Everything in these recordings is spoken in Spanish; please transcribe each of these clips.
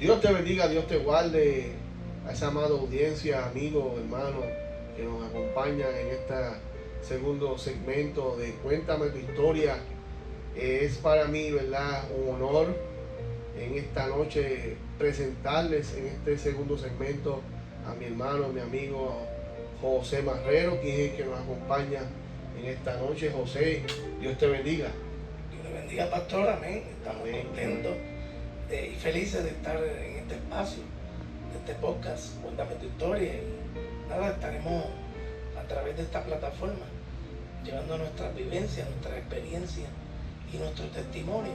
Dios te bendiga, Dios te guarde a esa amada audiencia, amigos, hermanos, que nos acompañan en este segundo segmento de Cuéntame tu historia. Es para mí, ¿verdad?, un honor en esta noche presentarles en este segundo segmento a mi hermano, mi amigo José Marrero, quien es el que nos acompaña en esta noche. José, Dios te bendiga. Dios le bendiga, pastor, amén. Estamos Amén. contentos y felices de estar en este espacio, de este podcast, Cuéntame tu historia. Y nada, estaremos a través de esta plataforma llevando nuestras vivencias, nuestras experiencias y nuestro testimonio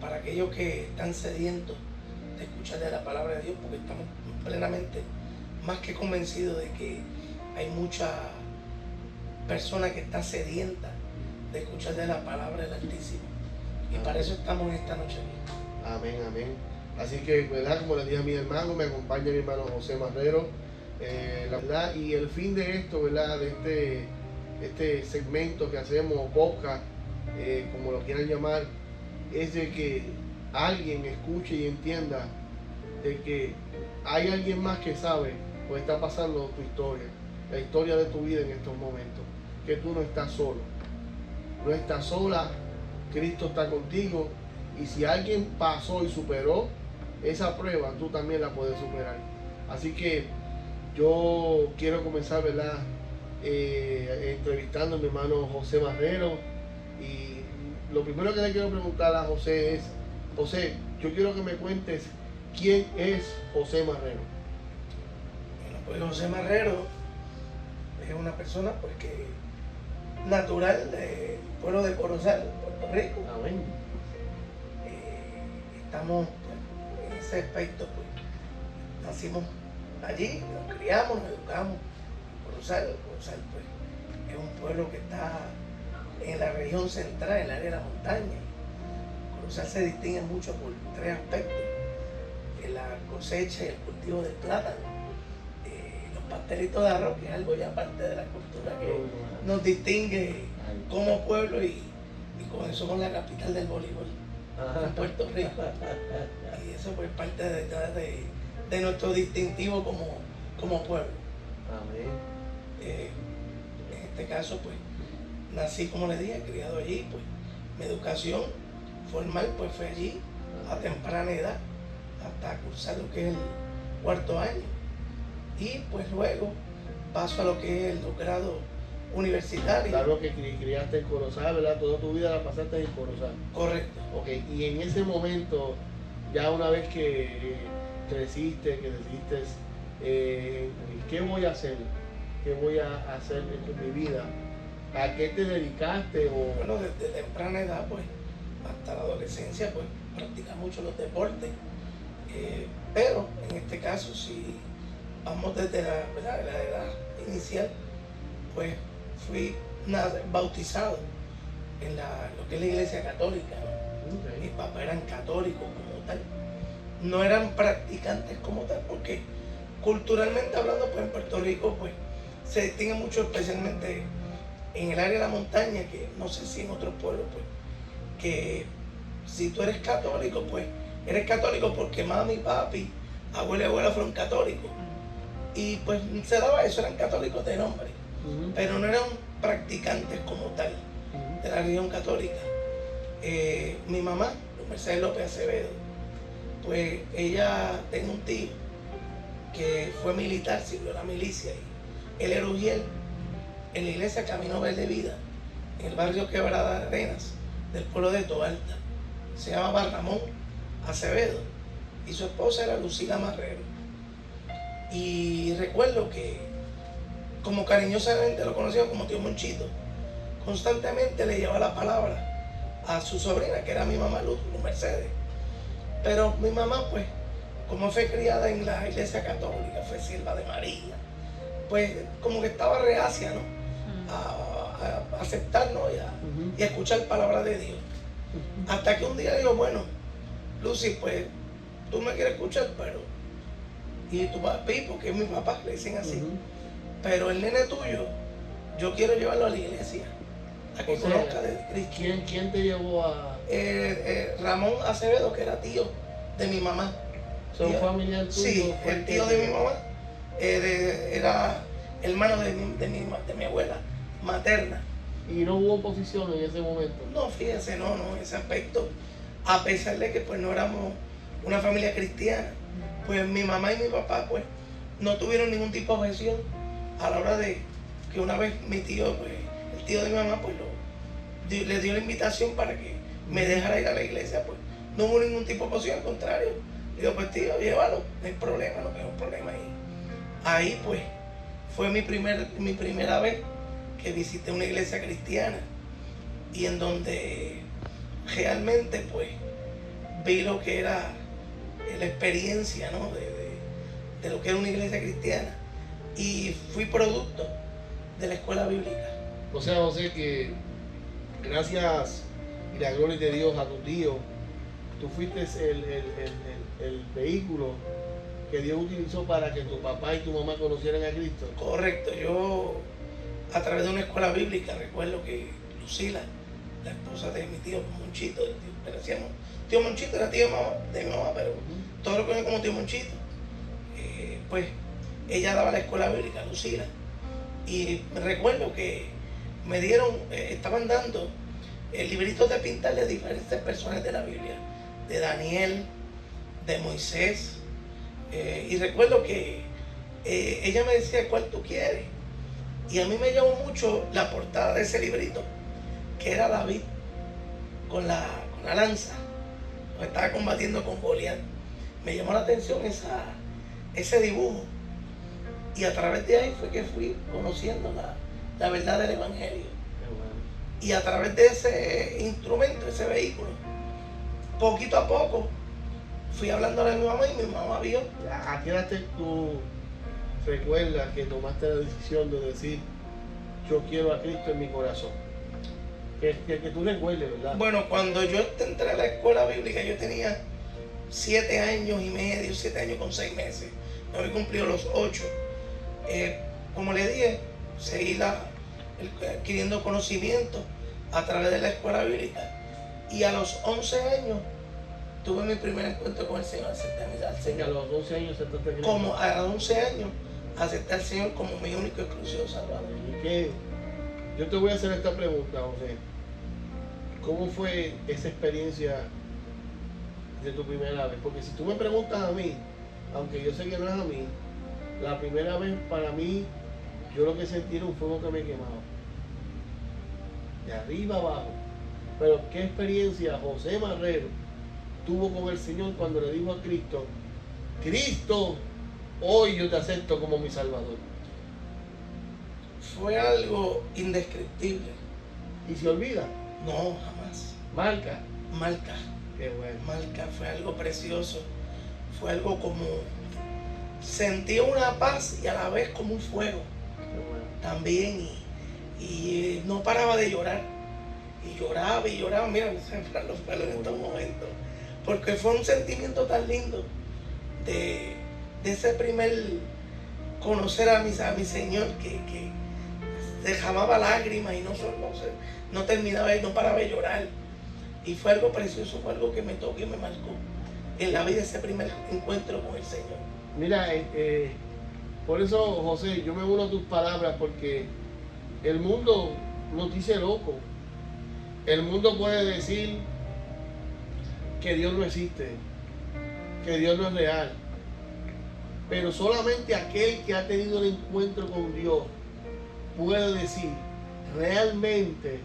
para aquellos que están sedientos de escuchar de la palabra de Dios, porque estamos plenamente más que convencidos de que hay mucha persona que está sedienta de escuchar de la palabra del Altísimo. Y para eso estamos en esta noche. Amén, amén. Así que, ¿verdad?, como le dije a mi hermano, me acompaña mi hermano José Marrero. La verdad, y el fin de esto, ¿verdad?, de este segmento que hacemos, podcast, como lo quieran llamar, es de que alguien escuche y entienda de que hay alguien más que sabe lo que está pasando tu historia, la historia de tu vida en estos momentos, que tú no estás solo, no estás sola, Cristo está contigo, y si alguien pasó y superó esa prueba, tú también la puedes superar. Así que yo quiero comenzar, ¿verdad?, entrevistando a mi hermano José Marrero, y lo primero que le quiero preguntar a José es: José, yo quiero que me cuentes quién es José Marrero. Bueno, pues José Marrero es una persona pues que natural del pueblo de Corozal, Puerto Rico. Amén. Estamos pues, en ese aspecto, pues nacimos allí, nos criamos, nos educamos. Corozal pues es un pueblo que está en la región central, en el área de la montaña. Corozal se distingue mucho por tres aspectos: la cosecha y el cultivo del plátano, los pastelitos de arroz, que es algo ya parte de la cultura que nos distingue como pueblo, y con eso con la capital del voleibol, en Puerto Rico. Y eso pues parte de nuestro distintivo como pueblo. Amén. En este caso pues nací, como les dije, criado allí, pues mi educación formal pues fue allí a temprana edad, hasta cursar lo que es el cuarto año, y pues luego paso a lo que es el doctorado universitario. Claro que criaste en Corozal, ¿verdad? Toda tu vida la pasaste en Corozal. Correcto. Ok, y en ese momento, ya una vez que creciste, que decidiste, ¿qué voy a hacer? ¿Qué voy a hacer en mi vida? ¿A qué te dedicaste? Bueno, desde temprana edad, pues, hasta la adolescencia, pues, practicaba mucho los deportes. Pero, en este caso, si vamos desde la edad inicial, pues, fui bautizado en lo que es la iglesia católica, ¿no? Okay. Mis papás eran católicos como tal. No eran practicantes como tal, porque culturalmente hablando, pues, en Puerto Rico, pues, se distingue mucho, especialmente en el área de la montaña, que no sé si en otros pueblos, pues, que si tú eres católico, pues eres católico porque mami, papi, abuela y abuela fueron católicos. Y pues se daba eso, eran católicos de nombre, pero no eran practicantes como tal de la religión católica. Mi mamá, Mercedes López Acevedo, pues ella tenía un tío que fue militar, sirvió en la milicia, y él era ujier en la iglesia Camino Verde Vida, en el barrio Quebrada de Arenas, del pueblo de Toalta. Se llamaba Ramón Acevedo y su esposa era Lucila Marrero. Y recuerdo que, como cariñosamente lo conocía como tío Monchito, constantemente le llevaba la palabra a su sobrina, que era mi mamá Luz Mercedes. Pero mi mamá, pues, como fue criada en la iglesia católica, fue sierva de María, pues como que estaba reacia, ¿no?, a aceptar, ¿no?, y a escuchar palabra de Dios. Hasta que un día digo: bueno, Lucy, pues tú me quieres escuchar, pero y tu papi, porque es mi papá, le dicen así, pero el nene tuyo, yo quiero llevarlo a la iglesia, a que conozca de Cristo. ¿Quién te llevó a...? Ramón Acevedo, que era tío de mi mamá. ¿Son familiar tuyo? Sí, el tío de mi mamá era hermano de mi abuela materna. ¿Y no hubo oposición en ese momento? No, fíjese, no, en ese aspecto, a pesar de que pues no éramos una familia cristiana, pues mi mamá y mi papá pues no tuvieron ningún tipo de objeción a la hora de que una vez mi tío, pues, el tío de mi mamá, pues le dio la invitación para que me dejara ir a la iglesia, pues no hubo ningún tipo de oposición, al contrario. Le digo, pues tío, llévalo, no hay problema, no tengo problema ahí. Ahí pues fue mi primera vez que visité una iglesia cristiana y en donde realmente pues vi lo que era la experiencia, ¿no? de lo que era una iglesia cristiana y fui producto de la escuela bíblica. O sea, José, que gracias y la gloria de Dios a tu tío, tú fuiste el vehículo que Dios utilizó para que tu papá y tu mamá conocieran a Cristo. Correcto, yo a través de una escuela bíblica recuerdo que Lucila, la esposa de mi tío Monchito, le decíamos tío Monchito, era tío de mi mamá, pero todo lo que como tío Monchito, pues ella daba la escuela bíblica, Lucila, y recuerdo que me dieron, estaban dando libritos de pintar de diferentes personas de la Biblia, de Daniel, de Moisés, y recuerdo que ella me decía cuál tú quieres, y a mí me llamó mucho la portada de ese librito, que era David con la lanza, estaba combatiendo con Goliat. Me llamó la atención ese dibujo, y a través de ahí fue que fui conociendo la verdad del Evangelio. Y a través de ese instrumento, ese vehículo, poquito a poco fui hablándole a mi mamá y mi mamá vio. ¿A qué edad tú recuerdas que tomaste la decisión de decir yo quiero a Cristo en mi corazón? Que tú recuerdes, ¿verdad? Bueno, cuando yo entré a la escuela bíblica yo tenía 7 años y medio, 7 años con 6 meses. No había cumplido los 8. Como le dije, seguí adquiriendo conocimiento a través de la escuela bíblica. Y a los 11 años tuve mi primer encuentro con el Señor, acepté al Señor. A los 11 años aceptaste a Cristo. Como a los 11 años acepté al Señor como mi único y exclusivo Salvador. ¿Y qué? Yo te voy a hacer esta pregunta, José. ¿Cómo fue esa experiencia de tu primera vez? Porque si tú me preguntas a mí, aunque yo sé que no es a mí, la primera vez para mí, yo lo que sentí era un fuego que me quemaba. De arriba abajo. Pero qué experiencia José Marrero tuvo con el Señor cuando le dijo a Cristo, Cristo, hoy yo te acepto como mi Salvador. Fue algo indescriptible. ¿Y se olvida? No, jamás. Marca. Qué bueno. Marca, fue algo precioso. Fue algo como... Sentí una paz y a la vez como un fuego. Qué bueno. También. Y no paraba de llorar. Y lloraba. Mira, me se me paran los pelos en estos momentos. Porque fue un sentimiento tan lindo de ese primer conocer a mi Señor que derramaba lágrimas y no terminaba y no paraba de llorar. Y fue algo precioso, fue algo que me tocó y me marcó en la vida ese primer encuentro con el Señor. Mira, por eso, José, yo me uno a tus palabras porque el mundo nos dice loco. El mundo puede decir que Dios no existe, que Dios no es real. Pero solamente aquel que ha tenido el encuentro con Dios puede decir, realmente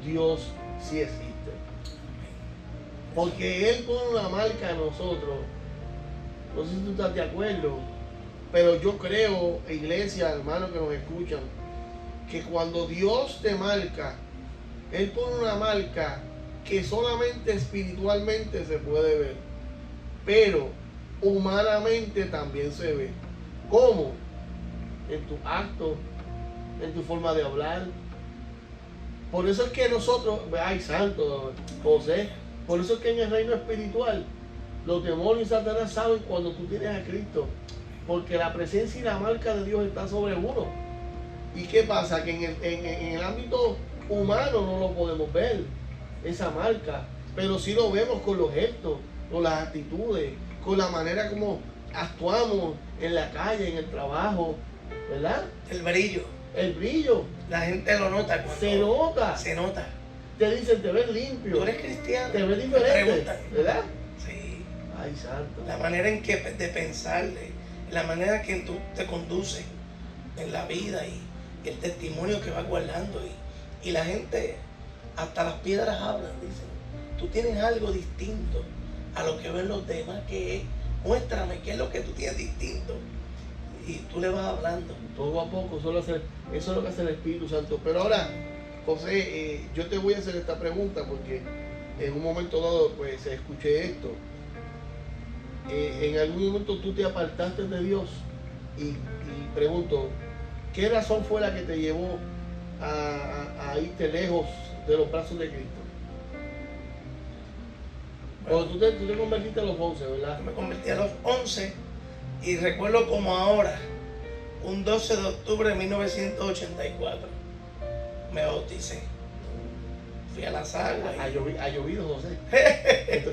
Dios sí existe. Porque Él pone una marca a nosotros. No sé si tú estás de acuerdo, pero yo creo, iglesia, hermanos que nos escuchan, que cuando Dios te marca, Él pone una marca que solamente espiritualmente se puede ver, pero humanamente también se ve. ¿Cómo? En tus actos, en tu forma de hablar. Por eso es que nosotros, ay santo José, por eso es que en el reino espiritual los demonios y Satanás saben cuando tú tienes a Cristo, porque la presencia y la marca de Dios está sobre uno. ¿Y qué pasa? Que en el ámbito humano no lo podemos ver, esa marca, pero sí lo vemos con los gestos, con las actitudes, con la manera como actuamos en la calle, en el trabajo, ¿verdad? El brillo. El brillo. La gente lo nota. Se nota. Se nota. Te dicen, te ves limpio. Tú eres cristiano. Te ves diferente, preguntan, ¿verdad? Sí. Ay, santo. La manera en que de pensar, la manera en que tú te conduces en la vida y el testimonio que vas guardando. Y la gente, hasta las piedras hablan, dicen. Tú tienes algo distinto a lo que ven los demás, que es, muéstrame qué es lo que tú tienes distinto. Y tú le vas hablando. Poco a poco, eso es lo que hace el Espíritu Santo. Pero ahora, José, yo te voy a hacer esta pregunta porque en un momento dado, pues, escuché esto. En algún momento tú te apartaste de Dios y pregunto, ¿qué razón fue la que te llevó a irte lejos de los brazos de Cristo? Cuando tú te convertiste a los 11, ¿verdad? Me convertí a los 11 y recuerdo como ahora, un 12 de octubre de 1984, me bauticé. Fui a las aguas. Ha llovido, José.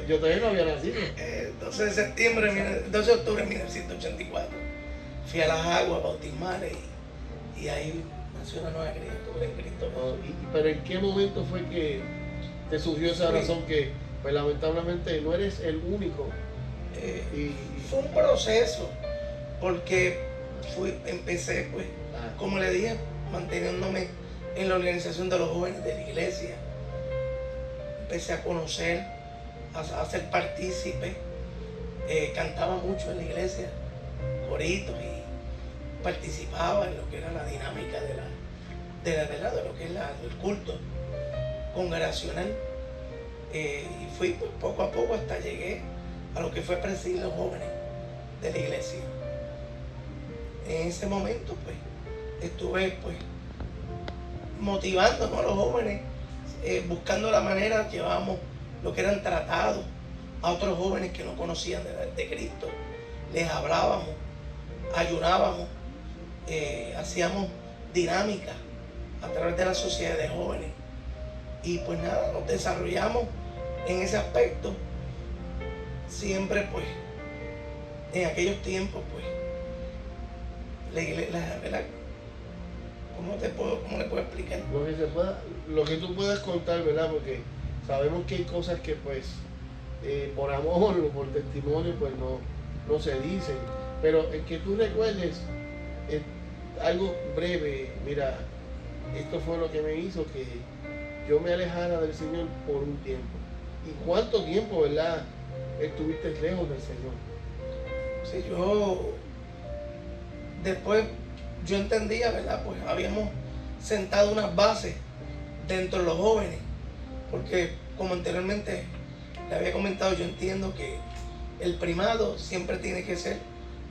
Yo todavía no había nacido. 12 de septiembre, 12 de octubre de 1984. Fui a las aguas bautismales y ahí nació una nueva criatura en Cristo. Pero ¿en qué momento fue que te surgió esa razón que, pues lamentablemente, no eres el único? Fue un proceso, porque empecé, pues, como le dije, manteniéndome en la organización de los jóvenes de la iglesia. Empecé a conocer, a ser partícipe, cantaba mucho en la iglesia, coritos, y participaba en lo que era la dinámica de lo que es el culto congregacional. Y fui, pues, poco a poco hasta llegué a lo que fue presidir los jóvenes de la iglesia. En ese momento, pues, estuve, pues, motivando, ¿no?, a los jóvenes, buscando la manera, llevábamos lo que eran tratados a otros jóvenes que no conocían de Cristo. Les hablábamos, ayunábamos, hacíamos dinámicas a través de la sociedad de jóvenes. Y pues nada, nos desarrollamos en ese aspecto. Siempre, pues, en aquellos tiempos, pues, la iglesia, ¿verdad? ¿Cómo le puedo explicar? Lo que tú puedas contar, ¿verdad? Porque sabemos que hay cosas que, pues, por amor o por testimonio, pues no se dicen. Pero en que tú recuerdes algo breve, mira, esto fue lo que me hizo que yo me alejara del Señor por un tiempo. ¿Y cuánto tiempo, verdad, estuviste lejos del Señor? Sí, después yo entendía, ¿verdad? Pues habíamos sentado unas bases dentro de los jóvenes, porque como anteriormente le había comentado, yo entiendo que el primado siempre tiene que ser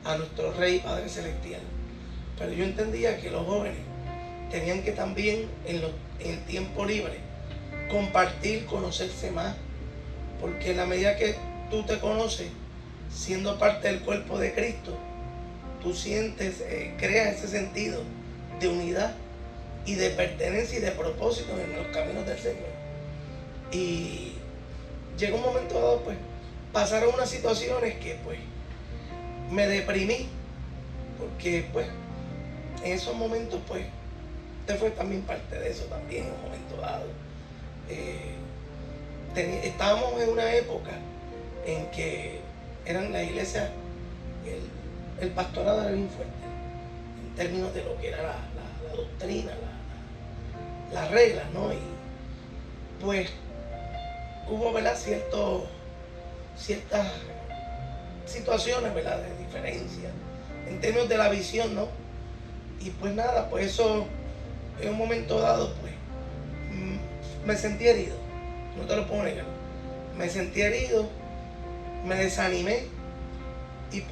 a nuestro Rey Padre Celestial. Pero yo entendía que los jóvenes tenían que también en el tiempo libre compartir, conocerse más, porque en la medida que tú te conoces, siendo parte del cuerpo de Cristo, tú sientes, creas ese sentido de unidad y de pertenencia y de propósito en los caminos del Señor. Y llegó un momento dado, pues, pasaron unas situaciones que, pues, me deprimí, porque, pues, en esos momentos, pues, usted fue también parte de eso también en un momento dado. Estábamos en una época en que eran la iglesia, el pastorado era bien fuerte en términos de lo que era la doctrina, las reglas, ¿no? Y pues hubo, ¿verdad?, ciertas situaciones, ¿verdad?, de diferencia en términos de la visión, ¿no? Y pues nada, pues eso en un momento dado, pues, me sentí herido, no te lo puedo negar. Me sentí herido, me desanimé y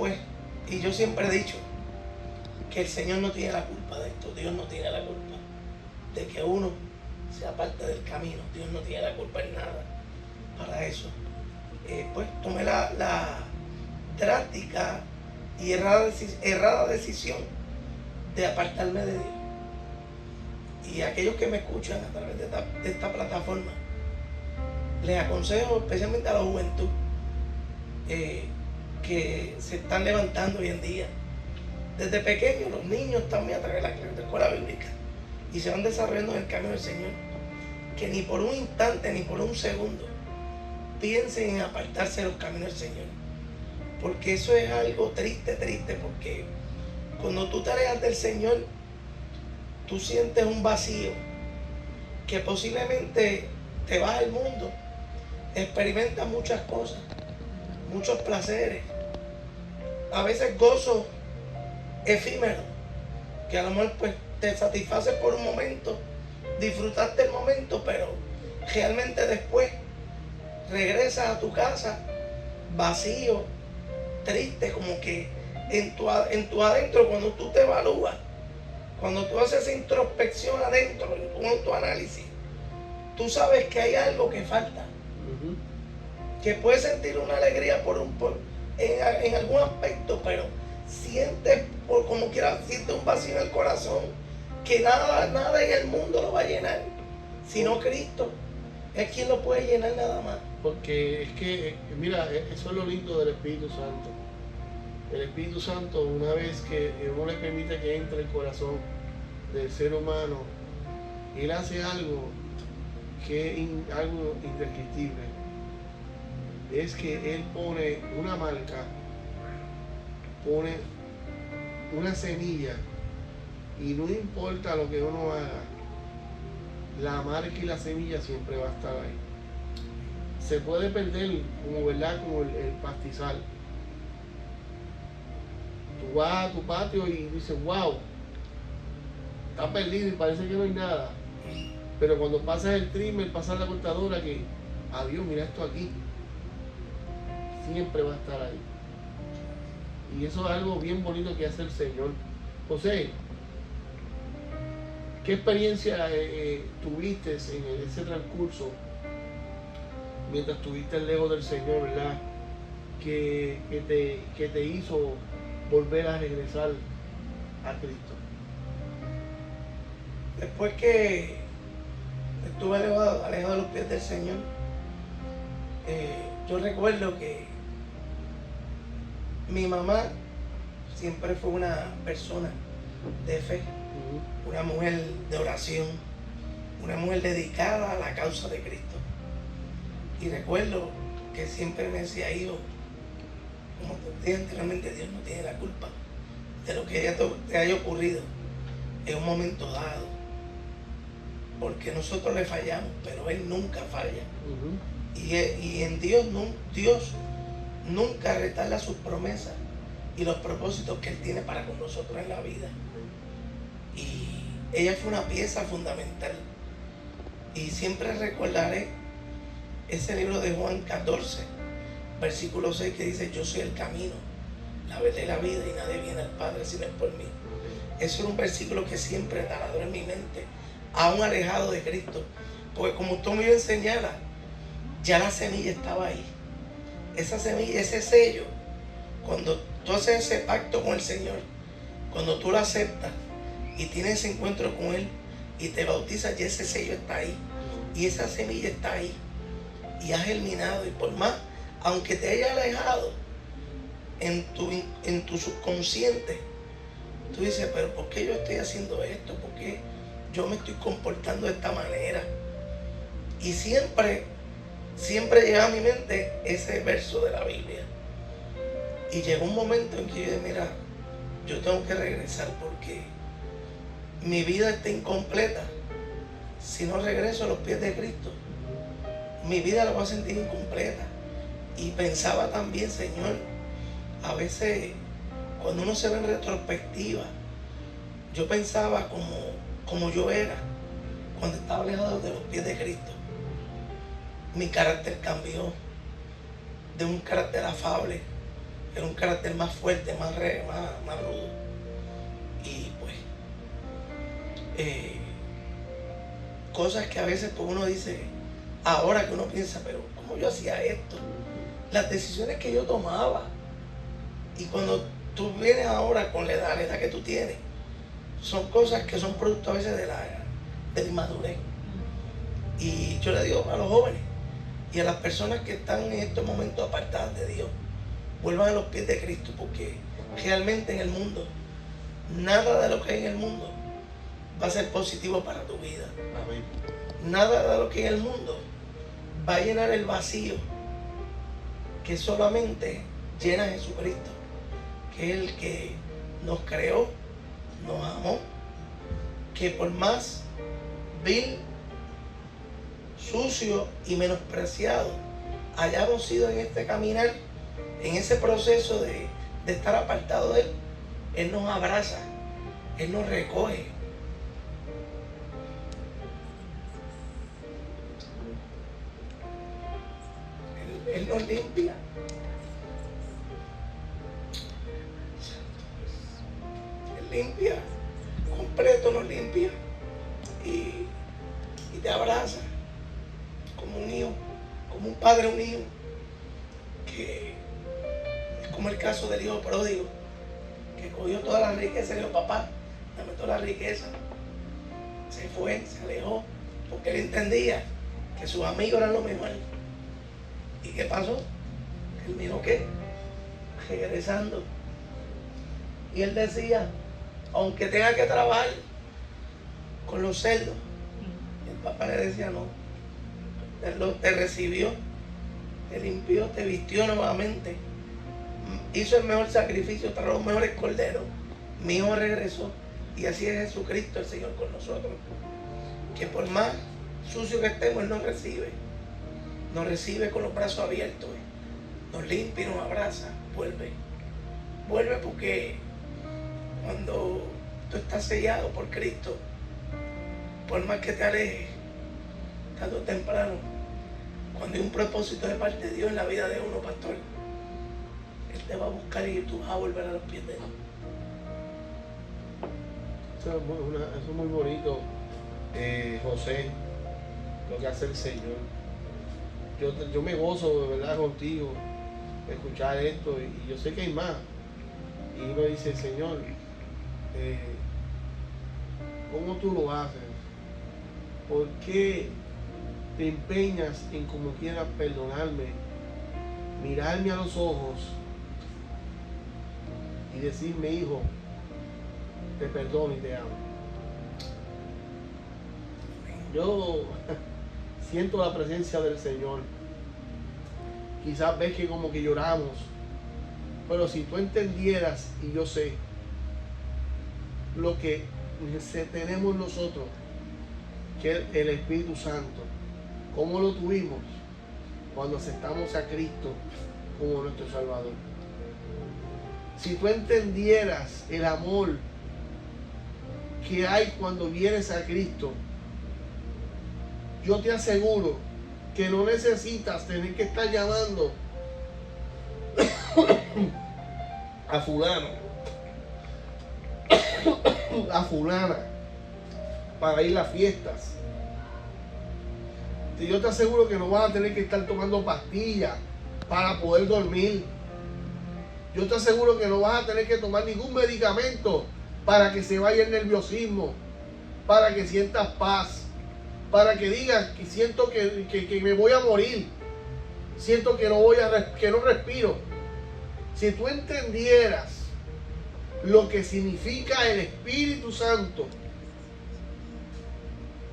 yo siempre he dicho que el Señor no tiene la culpa de esto, Dios no tiene la culpa de que uno sea parte del camino, Dios no tiene la culpa en nada para eso. Pues tomé la drástica y errada decisión de apartarme de Dios. Y aquellos que me escuchan a través de esta plataforma, les aconsejo, especialmente a la juventud, que se están levantando hoy en día. Desde pequeños los niños también a través de la escuela bíblica y se van desarrollando en el camino del Señor. Que ni por un instante, ni por un segundo piensen en apartarse de los caminos del Señor. Porque eso es algo triste, porque cuando tú te alejas del Señor, tú sientes un vacío que posiblemente te vas al mundo, experimentas muchas cosas, muchos placeres, a veces gozo efímero, que a lo mejor pues te satisface por un momento, disfrutaste el momento, pero realmente después regresas a tu casa vacío, triste, como que en tu adentro, cuando tú te evalúas, cuando tú haces esa introspección adentro, un autoanálisis, tú sabes que hay algo que falta. Que puedes sentir una alegría en algún aspecto, pero sientes, como quieras, sientes un vacío en el corazón, que nada en el mundo lo va a llenar, sino Cristo es quien lo puede llenar nada más. Porque es que, mira, eso es lo lindo del Espíritu Santo. El Espíritu Santo, una vez que uno le permite que entre el corazón del ser humano, Él hace algo que es algo indescriptible. Es que Él pone una marca, pone una semilla, y no importa lo que uno haga, la marca y la semilla siempre va a estar ahí. Se puede perder, como el pastizal. Tú vas a tu patio y dices, wow, está perdido y parece que no hay nada. Pero cuando pasas el trimmer, pasas la cortadora, que, adiós, mira esto aquí, siempre va a estar ahí. Y eso es algo bien bonito que hace el Señor. José, ¿qué experiencia tuviste en ese transcurso mientras estuviste lejos del Señor, verdad? Que te hizo volver a regresar a Cristo. Después que estuve alejado de los pies del Señor, yo recuerdo que mi mamá siempre fue una persona de fe, una mujer de oración, una mujer dedicada a la causa de Cristo. Y recuerdo que siempre me decía, hijo, como te dije anteriormente, Dios no tiene la culpa de lo que te haya ocurrido en un momento dado, porque nosotros le fallamos, pero Él nunca falla. Y en Dios nunca retarda sus promesas y los propósitos que Él tiene para con nosotros en la vida. Y ella fue una pieza fundamental. Y siempre recordaré ese libro de Juan 14, versículo 6, que dice, yo soy el camino, la verdad y la vida, y nadie viene al Padre si no es por mí. Eso era un versículo que siempre taladró en mi mente, aún alejado de Cristo. Porque como tú me enseñara, ya la semilla estaba ahí. Esa semilla, ese sello, cuando tú haces ese pacto con el Señor, cuando tú lo aceptas y tienes ese encuentro con Él y te bautizas, ya ese sello está ahí. Y esa semilla está ahí. Y ha germinado. Y por más, aunque te haya alejado en tu subconsciente, tú dices, pero ¿por qué yo estoy haciendo esto? ¿Por qué yo me estoy comportando de esta manera? Y siempre llega a mi mente ese verso de la Biblia. Y llegó un momento en que yo dije, mira, yo tengo que regresar porque mi vida está incompleta si no regreso a los pies de Cristo. Mi vida la voy a sentir incompleta. Y pensaba también, Señor, a veces cuando uno se ve en retrospectiva, yo pensaba como yo era cuando estaba alejado de los pies de Cristo. Mi carácter cambió de un carácter afable, era un carácter más fuerte, más rudo. Y pues, cosas que a veces pues, uno dice, ahora que uno piensa, pero ¿cómo yo hacía esto? Las decisiones que yo tomaba. Y cuando tú vienes ahora con la edad que tú tienes, son cosas que son producto a veces de la inmadurez. Y yo le digo a los jóvenes y a las personas que están en estos momentos apartadas de Dios, vuelvan a los pies de Cristo, porque realmente en el mundo, nada de lo que hay en el mundo va a ser positivo para tu vida. Amén. Nada de lo que hay en el mundo va a llenar el vacío que solamente llena Jesucristo, que es el que nos creó, nos amó, que por más vil, sucio y menospreciado hayamos sido en este caminar, en ese proceso de estar apartado de Él, Él nos abraza, Él nos recoge. Él nos limpia. Él limpia, completo nos limpia y te abraza como un hijo, como un padre a un hijo, que es como el caso del hijo pródigo, que cogió toda la riqueza y dijo: papá, dame toda la riqueza. Se fue, se alejó, porque él entendía que sus amigos eran lo mejor. ¿Y qué pasó? Él miró que regresando. Y él decía: aunque tenga que trabajar con los cerdos. El papá le decía: no. Él te recibió, te limpió, te vistió nuevamente, hizo el mejor sacrificio, trajo los mejores corderos. Mi hijo regresó. Y así es Jesucristo, el Señor, con nosotros. Que por más sucio que estemos, Él nos recibe. Nos recibe con los brazos abiertos. Nos limpia y nos abraza. Vuelve. Vuelve, porque cuando tú estás sellado por Cristo, por más que te alejes, tarde o temprano, cuando hay un propósito de parte de Dios en la vida de uno, pastor, Él te va a buscar y tú vas a volver a los pies de Él. Eso es muy bonito, José, lo que hace el Señor. Yo me gozo de verdad contigo de escuchar esto, y yo sé que hay más. Y uno dice: Señor, ¿cómo tú lo haces? ¿Por qué te empeñas en como quieras perdonarme, mirarme a los ojos y decirme: hijo, te perdono y te amo? Yo siento la presencia del Señor. Quizás ves que como que lloramos, pero si tú entendieras, y yo sé lo que tenemos nosotros, que es el Espíritu Santo, cómo lo tuvimos cuando aceptamos a Cristo como nuestro Salvador. Si tú entendieras el amor que hay cuando vienes a Cristo, yo te aseguro que no necesitas tener que estar llamando a fulano, a fulana, para ir a fiestas. Yo te aseguro que no vas a tener que estar tomando pastillas para poder dormir. Yo te aseguro que no vas a tener que tomar ningún medicamento para que se vaya el nerviosismo, para que sientas paz, para que digas que siento que me voy a morir, siento que no respiro. Si tú entendieras lo que significa el Espíritu Santo,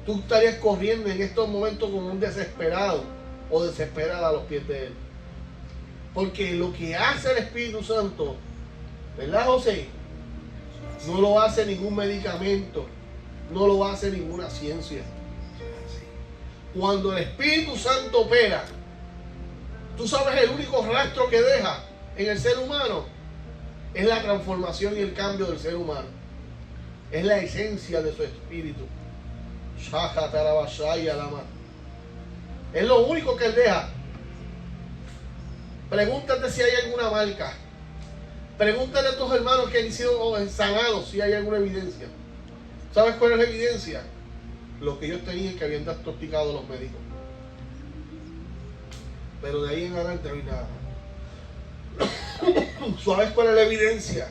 tú estarías corriendo en estos momentos como un desesperado o desesperada a los pies de Él. Porque lo que hace el Espíritu Santo, ¿verdad, José? No lo hace ningún medicamento, no lo hace ninguna ciencia. Cuando el Espíritu Santo opera, tú sabes, el único rastro que deja en el ser humano es la transformación y el cambio del ser humano. Es la esencia de su espíritu. Es lo único que él deja. Pregúntate si hay alguna marca. Pregúntale a tus hermanos que han sido sanados si hay alguna evidencia. ¿Sabes cuál es la evidencia? Lo que ellos tenían, que habían diagnosticado los médicos. Pero de ahí en adelante no hay nada. ¿Sabes cuál es la evidencia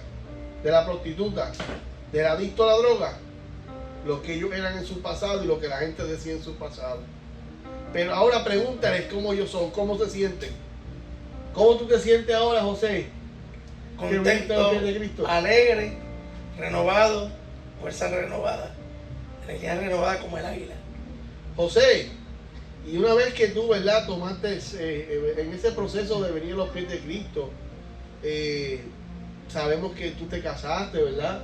de la prostituta, del adicto a la droga? Lo que ellos eran en su pasado y lo que la gente decía en su pasado. Pero ahora pregúntales cómo ellos son, cómo se sienten. ¿Cómo tú te sientes ahora, José? Que viniste a los pies de Contento, Cristo. alegre, renovado, fuerza renovada, energía renovada como el águila. José, y una vez que tú, ¿verdad?, tomaste en ese proceso de venir a los pies de Cristo, sabemos que tú te casaste, ¿verdad?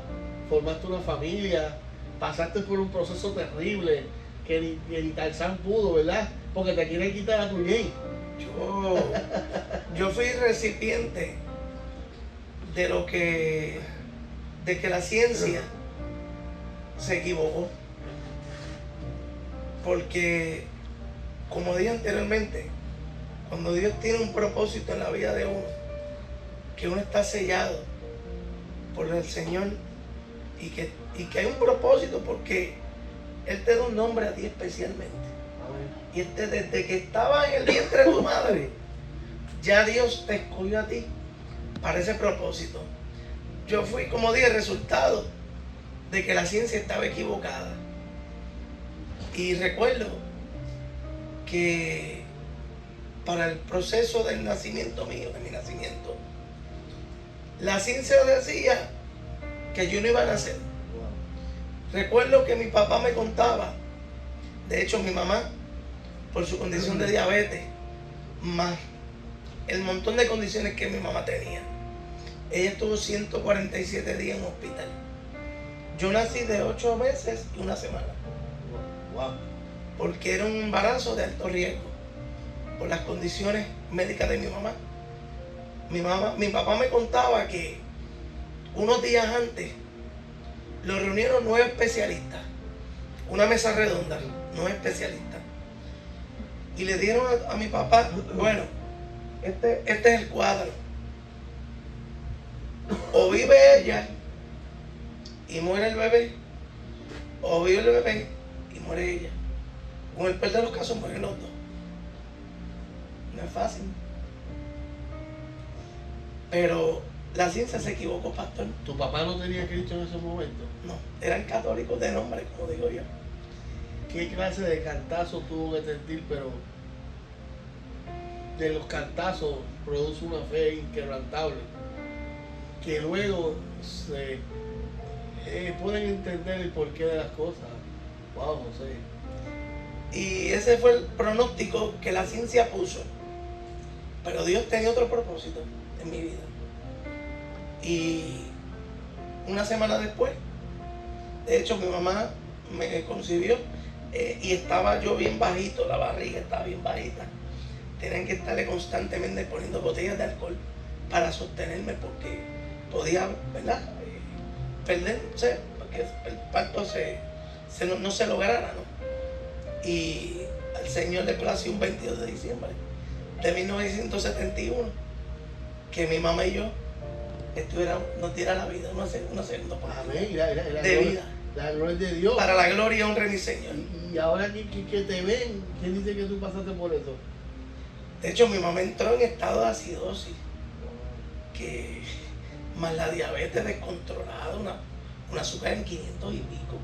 Formaste una familia, pasaste por un proceso terrible que ni Tarzán pudo, ¿verdad? Porque te quieren quitar a tu Jane. Yo fui recipiente de que la ciencia se equivocó. Porque, como dije anteriormente, cuando Dios tiene un propósito en la vida de uno, que uno está sellado por el Señor y que hay un propósito porque Él te da un nombre a ti especialmente. Y desde que estaba en el vientre de tu madre, ya Dios te escogió a ti para ese propósito. Yo fui, como dije, el resultado de que la ciencia estaba equivocada. Y recuerdo que para el proceso del nacimiento mío, de mi nacimiento, la ciencia decía que yo no iba a nacer. Recuerdo que mi papá me contaba, de hecho mi mamá, por su condición de diabetes, más el montón de condiciones que mi mamá tenía, ella estuvo 147 días en un hospital. Yo nací de 8 meses y 1 semana. Wow. Porque era un embarazo de alto riesgo por las condiciones médicas de mi mamá. Mi papá me contaba que unos días antes lo reunieron 9 especialistas, una mesa redonda, 9 especialistas, y le dieron a mi papá, bueno, este es el cuadro. O vive ella y muere el bebé, o vive el bebé y muere ella. Con el peor de los casos mueren los dos. No es fácil. Pero la ciencia se equivocó, pastor. ¿Tu papá no tenía Cristo en ese momento? No, eran católicos de nombre, como digo yo. ¿Qué clase de cantazo tuvo que sentir? Pero de los cantazos produce una fe inquebrantable, que luego pueden entender el porqué de las cosas. Wow, José. Y ese fue el pronóstico que la ciencia puso. Pero Dios tenía otro propósito en mi vida. Y una semana después, de hecho mi mamá me concibió y estaba yo bien bajito, la barriga estaba bien bajita. Tenían que estarle constantemente poniendo botellas de alcohol para sostenerme porque podía, ¿verdad? Perderse, porque el parto no se lograra, ¿no? Y al Señor le plació un 22 de diciembre de 1971 que mi mamá y yo nos diera la vida, una segunda Amén. de vida. La gloria de Dios. Para la gloria y honra de mi Señor. Y ahora que te ven, ¿quién dice que tú pasaste por eso? De hecho, mi mamá entró en estado de acidosis, que más la diabetes descontrolada, un azúcar en 500 y pico,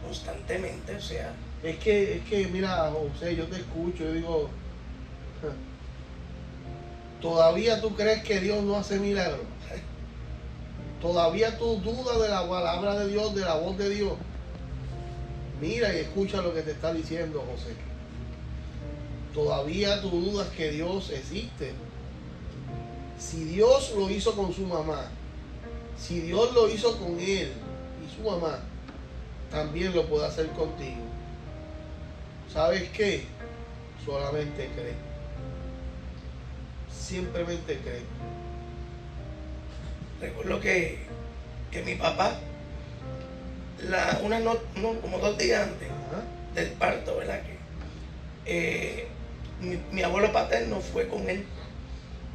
constantemente, o sea. Es que mira, José, yo te escucho, yo digo, ¿todavía tú crees que Dios no hace milagros? ¿Todavía tú dudas de la palabra de Dios, de la voz de Dios? Mira y escucha lo que te está diciendo, José. ¿Todavía tú dudas que Dios existe? Si Dios lo hizo con su mamá, si Dios lo hizo con él y su mamá, también lo puede hacer contigo. ¿Sabes qué? Solamente cree. Simplemente cree. Recuerdo que mi papá, como 2 días antes del parto, ¿verdad? Que mi abuelo paterno fue con él.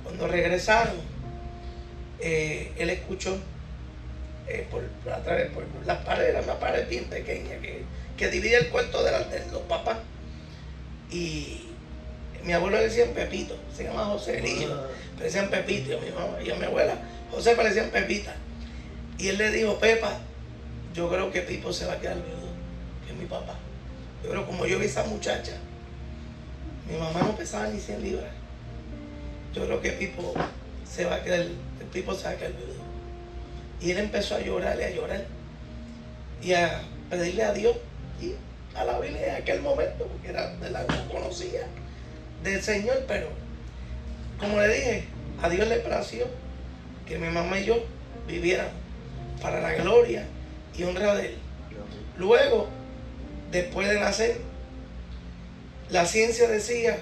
Cuando regresaron, él escuchó por las paredes, una pared bien pequeña que divide el cuarto de los papás. Y mi abuelo le decían Pepito, se llama José, el hijo, le decían Pepito, y a mi abuela José le decían Pepita. Y él le dijo, Pepa, yo creo que Pipo se va a quedar viudo, que es mi papá. Yo creo, como yo vi a esa muchacha, mi mamá no pesaba ni 100 libras. yo creo que Pipo se va a quedar, el Pipo se va a quedar viudo. Y él empezó a llorar y a pedirle a Dios y a la Biblia en aquel momento, porque era de la que no conocía del Señor, pero como le dije, a Dios le plació que mi mamá y yo viviéramos para la gloria y honra de Él. Luego, después de nacer, la ciencia decía,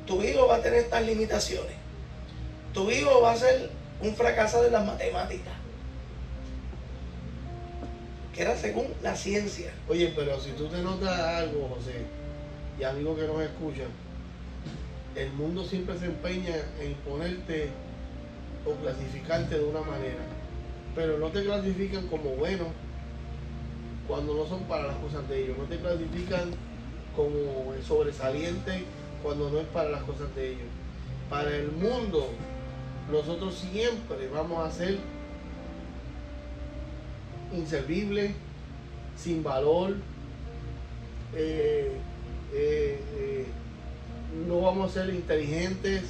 tu hijo va a tener estas limitaciones, tu hijo va a ser un fracasado en las matemáticas, que era según la ciencia. Oye, pero si tú te notas algo, José, y amigos que nos escuchan, el mundo siempre se empeña en ponerte o clasificarte de una manera, pero no te clasifican como bueno cuando no son para las cosas de ellos, no te clasifican como sobresaliente cuando no es para las cosas de ellos. Para el mundo, nosotros siempre vamos a ser inservibles, sin valor, no vamos a ser inteligentes,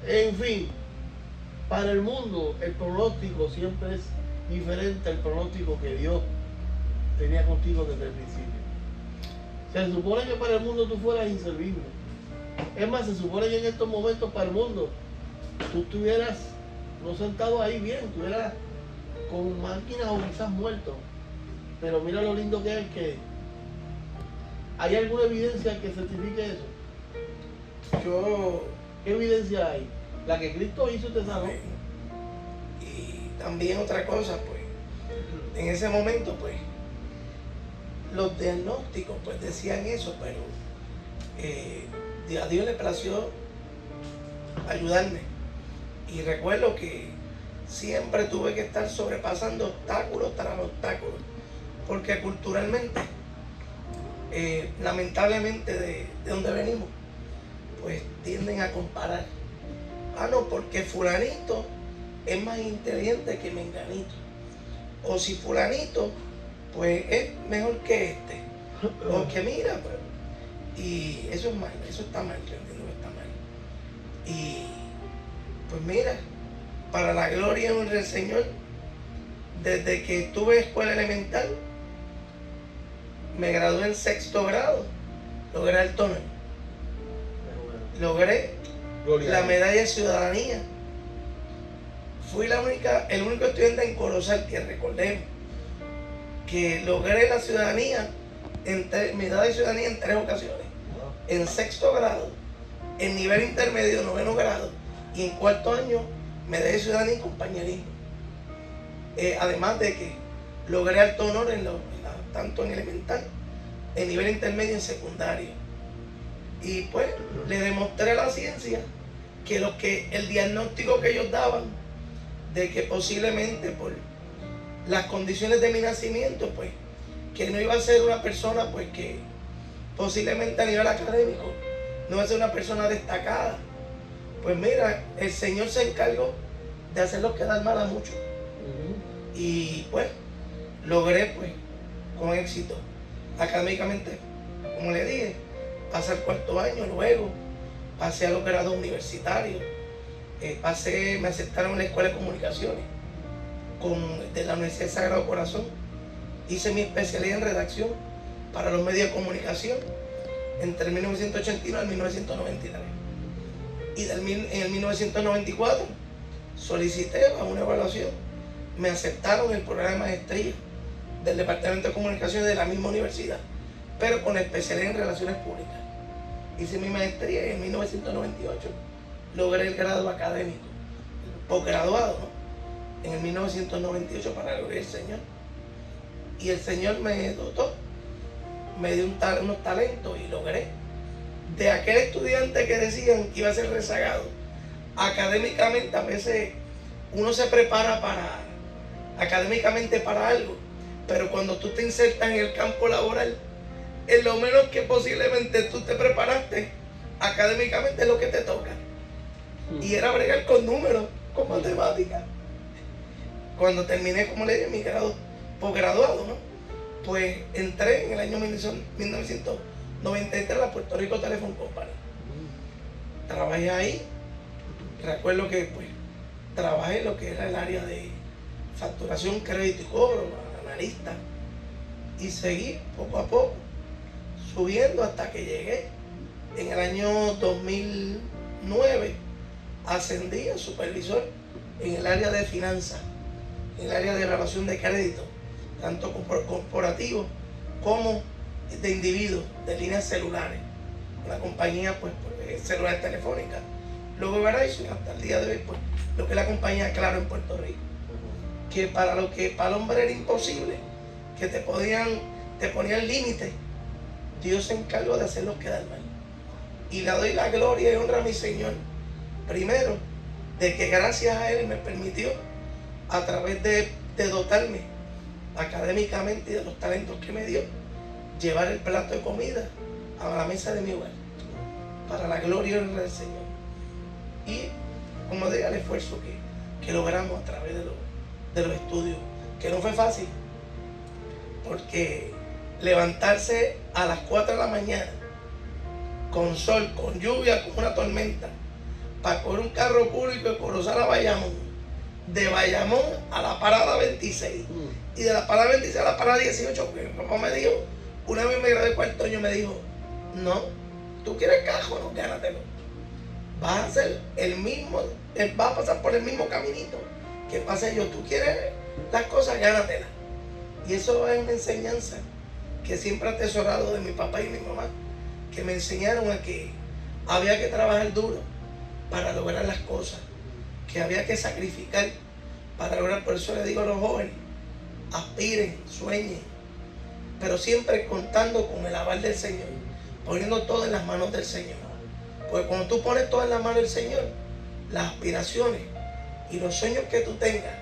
en fin. Para el mundo el pronóstico siempre es diferente al pronóstico que Dios tenía contigo desde el principio. Se supone que para el mundo tú fueras inservible. Es más, se supone que en estos momentos para el mundo tú estuvieras no sentado ahí bien, estuvieras con máquinas o quizás muerto. Pero mira lo lindo que es que ¿hay alguna evidencia que certifique eso? ¿Qué evidencia hay? La que Cristo hizo te sanó. Y también otra cosa, pues, en ese momento, pues, los diagnósticos, pues, decían eso, pero a Dios le plació ayudarme. Y recuerdo que siempre tuve que estar sobrepasando obstáculos tras obstáculos, porque culturalmente, lamentablemente de donde venimos, pues tienden a comparar. No, porque fulanito es más inteligente que menganito. O si fulanito, pues es mejor que este. O que mira, pues. Y eso es mal, eso está mal, yo entiendo que está mal. Y pues mira, para la gloria y honra del Señor, desde que estuve en escuela elemental, me gradué en 6º grado, logré el tonel, logré la medalla de ciudadanía. Fui el único estudiante en Corozal, que recordemos, que logré la ciudadanía, medalla de ciudadanía en 3 ocasiones. En 6º grado, en nivel intermedio, 9º grado, y en 4º año, medalla de ciudadanía y compañerismo. Además de que logré alto honor tanto en elemental, en nivel intermedio y en secundario. Y pues le demostré a la ciencia que el diagnóstico que ellos daban de que posiblemente por las condiciones de mi nacimiento, pues que no iba a ser una persona, pues que posiblemente a nivel académico no iba a ser una persona destacada. Pues mira, el Señor se encargó de hacerlos quedar mal a muchos. Y pues logré, pues, con éxito académicamente, como le dije, pasé al 4º año, luego pasé a los grados universitarios, me aceptaron en la Escuela de Comunicaciones de la Universidad del Sagrado Corazón. Hice mi especialidad en redacción para los medios de comunicación entre el 1989 y el 1993. Y en el 1994 solicité a una evaluación. Me aceptaron el programa de maestría del Departamento de Comunicaciones de la misma universidad, pero con especialidad en relaciones públicas. Hice mi maestría y en 1998 logré el grado académico, el posgraduado, ¿no? En el 1998 para la gloria del Señor. Y el Señor me dotó, me dio unos talentos y logré. De aquel estudiante que decían que iba a ser rezagado, académicamente a veces uno se prepara académicamente para algo, pero cuando tú te insertas en el campo laboral, en lo menos que posiblemente tú te preparaste académicamente es lo que te toca. Y era bregar con números, con matemáticas. Cuando terminé, como le dije, mi grado posgraduado, ¿no? Pues entré en el año 1993 a la Puerto Rico Telephone Company. trabajé ahí. Recuerdo que pues trabajé en lo que era el área de facturación, crédito y cobro, analista. Y seguí poco a poco, subiendo hasta que llegué. En el año 2009 ascendí a supervisor en el área de finanzas, en el área de evaluación de crédito, tanto corporativo como de individuos, de líneas celulares, una compañía pues celulares telefónicas. Luego Verizon, hasta el día de hoy, pues lo que es la compañía Claro en Puerto Rico. Que para lo que para el hombre era imposible, que te ponían límites, Dios se encargó de hacerlos quedar mal. Y le doy la gloria y honra a mi Señor. Primero, de que gracias a Él me permitió, a través de dotarme académicamente y de los talentos que me dio, llevar el plato de comida a la mesa de mi hogar, para la gloria y honra del Señor. Y como diga, el esfuerzo que logramos a través de los estudios, que no fue fácil, porque levantarse a las 4 de la mañana, con sol, con lluvia, con una tormenta, para coger un carro público de Corozal a Bayamón, de Bayamón a la parada 26, y de la parada 26 a la parada 18, porque mi papá me dijo, una vez me gradué de cuarto año, me dijo, no, tú quieres carro, no, gánatelo. Vas a hacer vas a pasar por el mismo caminito que pasé yo. Tú quieres las cosas, gánatelas. Y eso es una enseñanza que siempre he atesorado de mi papá y mi mamá, que me enseñaron a que había que trabajar duro para lograr las cosas, que había que sacrificar para lograr. Por eso le digo a los jóvenes, aspiren, sueñen, pero siempre contando con el aval del Señor, poniendo todo en las manos del Señor. Porque cuando tú pones todo en las manos del Señor, las aspiraciones y los sueños que tú tengas,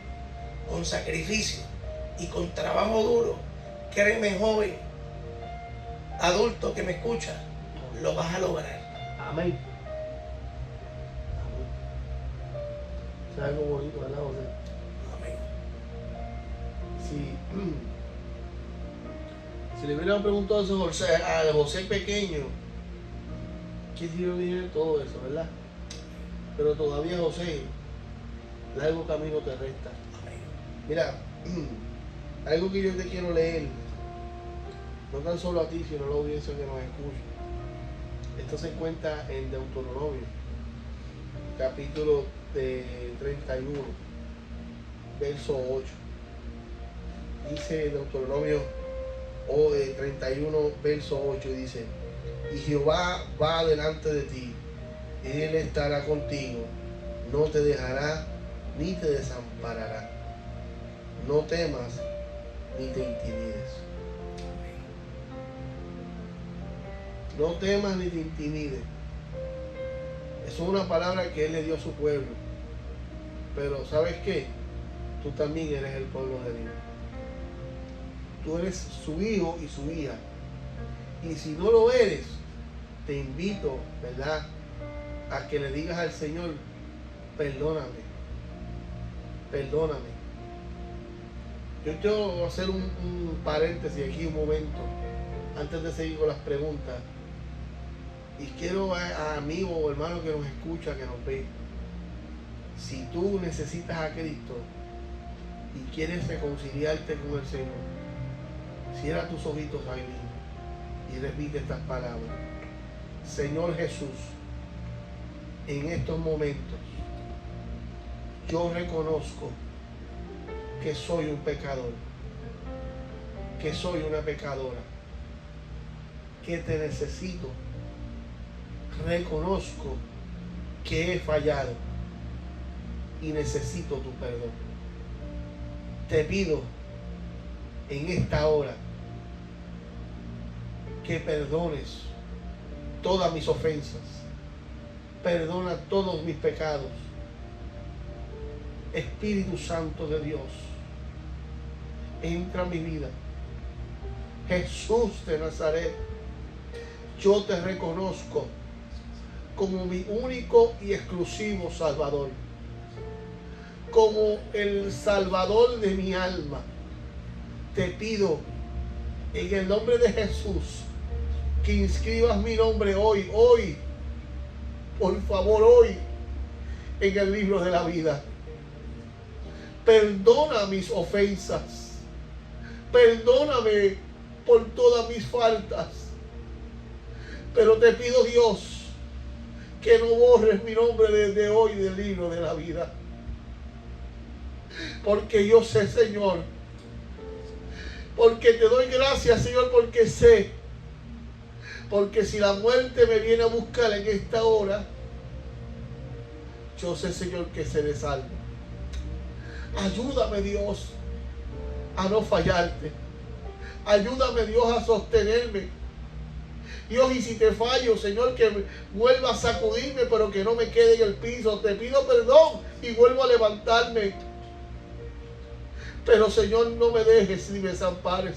con sacrificio y con trabajo duro, créeme, joven, adulto que me escucha, lo vas a lograr. Amén. Es algo bonito, ¿verdad, José? Amén. Si le hubieran preguntado a José pequeño, ¿qué si yo dije todo eso, verdad? Pero todavía, José, largo camino te resta. Amén. Mira, algo que yo te quiero leer, no tan solo a ti, sino a la audiencia que nos escucha. Esto se encuentra en Deuteronomio, capítulo 31, verso 8. Dice Deuteronomio 31, verso 8, y dice: y Jehová va delante de ti, Él estará contigo, no te dejará ni te desamparará. No temas ni te intimides. No temas ni te intimides. Eso es una palabra que Él le dio a su pueblo. Pero ¿sabes qué? Tú también eres el pueblo de Dios. Tú eres su hijo y su hija. Y si no lo eres, te invito, ¿verdad?, a que le digas al Señor: perdóname, perdóname. Yo quiero hacer un paréntesis aquí un momento, antes de seguir con las preguntas. Y quiero a amigos o hermanos que nos escuchan, que nos ven, si tú necesitas a Cristo y quieres reconciliarte con el Señor, cierra tus ojitos ahí mismo y repite estas palabras: Señor Jesús, en estos momentos yo reconozco que soy un pecador, que soy una pecadora, que te necesito. Reconozco que he fallado y necesito tu perdón. Te pido en esta hora que perdones todas mis ofensas, perdona todos mis pecados. Espíritu Santo de Dios, entra en mi vida. Jesús de Nazaret, yo te reconozco como mi único y exclusivo Salvador, como el Salvador de mi alma. Te pido en el nombre de Jesús que inscribas mi nombre hoy por favor, hoy en el libro de la vida. Perdona mis ofensas. Perdóname por todas mis faltas. Pero te pido, Dios, que no borres mi nombre desde hoy del libro de la vida. Porque yo sé, Señor, porque te doy gracias, Señor, porque sé, porque si la muerte me viene a buscar en esta hora, yo sé, Señor, que seré salvo. Ayúdame, Dios, a no fallarte. Ayúdame, Dios, a sostenerme. Dios, y si te fallo, Señor, que vuelva a sacudirme, pero que no me quede en el piso. Te pido perdón y vuelvo a levantarme. Pero, Señor, no me dejes ni me desampares.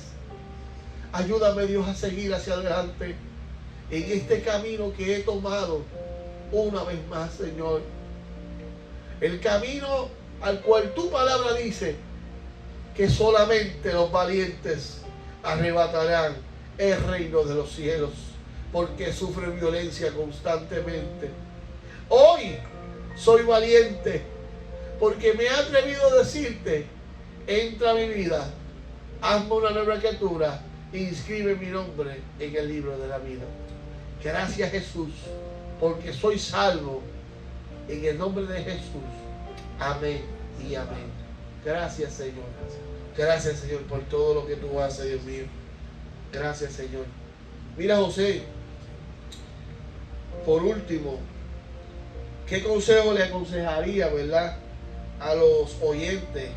Ayúdame, Dios, a seguir hacia adelante en este camino que he tomado una vez más, Señor. El camino al cual tu palabra dice que solamente los valientes arrebatarán el reino de los cielos, porque sufren violencia constantemente. Hoy soy valiente porque me he atrevido a decirte: entra a mi vida, hazme una nueva criatura, inscribe mi nombre en el libro de la vida. Gracias, Jesús, porque soy salvo en el nombre de Jesús. Amén y amén. Gracias, Señor. Gracias, Señor, por todo lo que tú haces, Dios mío. Gracias, Señor. Mira, José, por último, ¿qué consejo le aconsejaría, verdad, a los oyentes,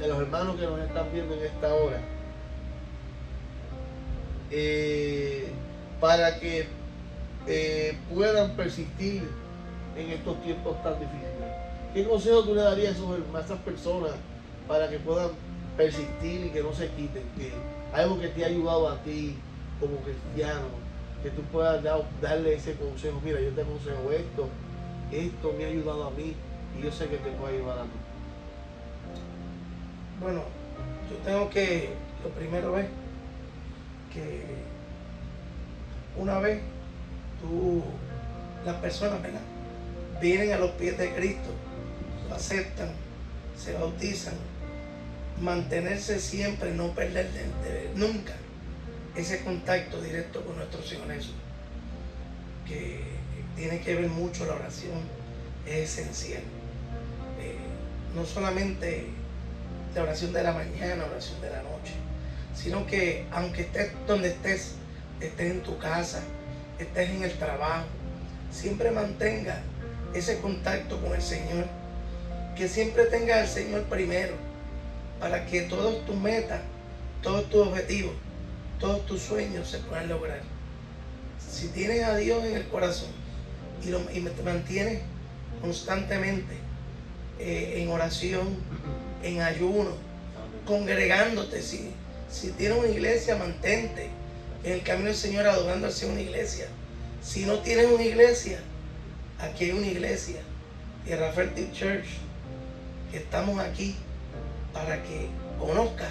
de los hermanos que nos están viendo en esta hora, para que puedan persistir en estos tiempos tan difíciles? ¿Qué consejo tú le darías a esas personas para que puedan persistir y que no se quiten? Que algo que te ha ayudado a ti como cristiano, que tú puedas darle ese consejo: mira, yo te aconsejo esto me ha ayudado a mí y yo sé que te puede ayudar a ti. Bueno, yo tengo que, lo primero es que una vez las personas, ¿verdad?, vienen a los pies de Cristo, lo aceptan, se bautizan, mantenerse siempre, no perder nunca ese contacto directo con nuestro Señor Jesús, que tiene que ver mucho la oración, es esencial. No solamente la oración de la mañana, la oración de la noche, sino que aunque estés donde estés en tu casa, estés en el trabajo, siempre mantenga ese contacto con el Señor, que siempre tengas al Señor primero, para que todas tus metas, todos tus objetivos, todos tus sueños se puedan lograr. Si tienes a Dios en el corazón y te mantienes constantemente en oración, en ayuno, congregándote, si tienes una iglesia, mantente en el camino del Señor adorando al Señor, una iglesia. Si no tienes una iglesia, aquí hay una iglesia, Tierra Fértil Church, que estamos aquí para que conozcas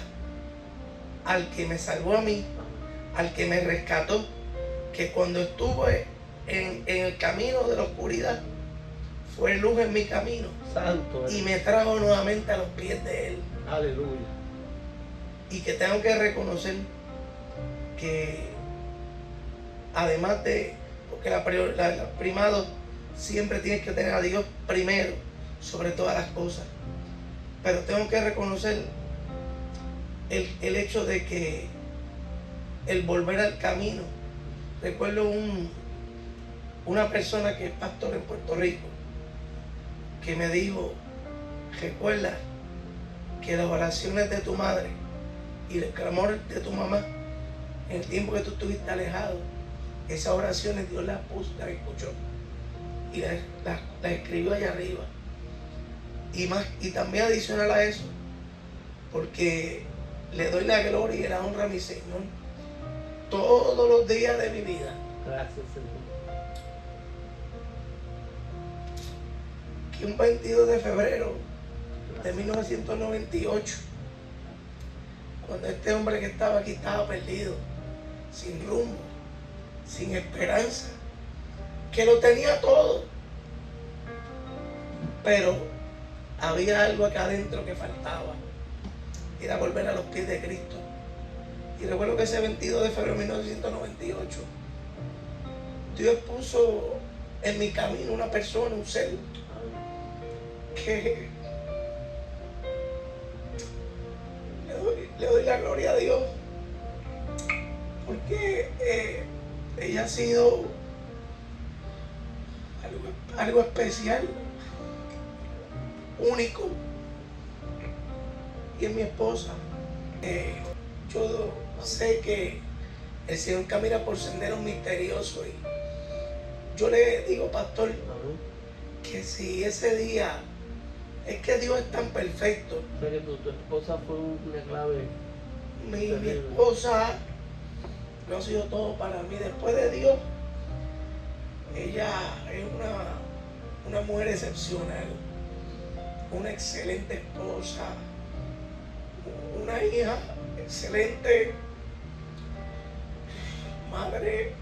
al que me salvó a mí, al que me rescató, que cuando estuve en el camino de la oscuridad, fue luz en mi camino. Santo, y me trajo nuevamente a los pies de Él. Aleluya. Y que tengo que reconocer que, además de, porque la primado, siempre tienes que tener a Dios primero sobre todas las cosas, pero tengo que reconocer el hecho de que el volver al camino. Recuerdo una persona que es pastor en Puerto Rico, que me dijo: recuerda que las oraciones de tu madre y el clamor de tu mamá, en el tiempo que tú estuviste alejado, esas oraciones Dios las puso, las escuchó y las escribió allá arriba. Y también adicional a eso, porque le doy la gloria y la honra a mi Señor todos los días de mi vida. Gracias, Señor. Que un 22 de febrero de 1998, cuando este hombre que estaba aquí estaba perdido, sin rumbo, sin esperanza, que lo tenía todo, pero había algo acá adentro que faltaba, era volver a los pies de Cristo. Y recuerdo que ese 22 de febrero de 1998, Dios puso en mi camino una persona, un ser, que le doy la gloria a Dios, porque ella ha sido algo especial, único, y es mi esposa. Yo sé que el Señor camina por senderos misteriosos y yo le digo, pastor, que si ese día, es que Dios es tan perfecto. O sea que tu esposa fue una clave. Mi esposa lo ha sido todo para mí. Después de Dios, ella es una mujer excepcional, una excelente esposa, una hija excelente, madre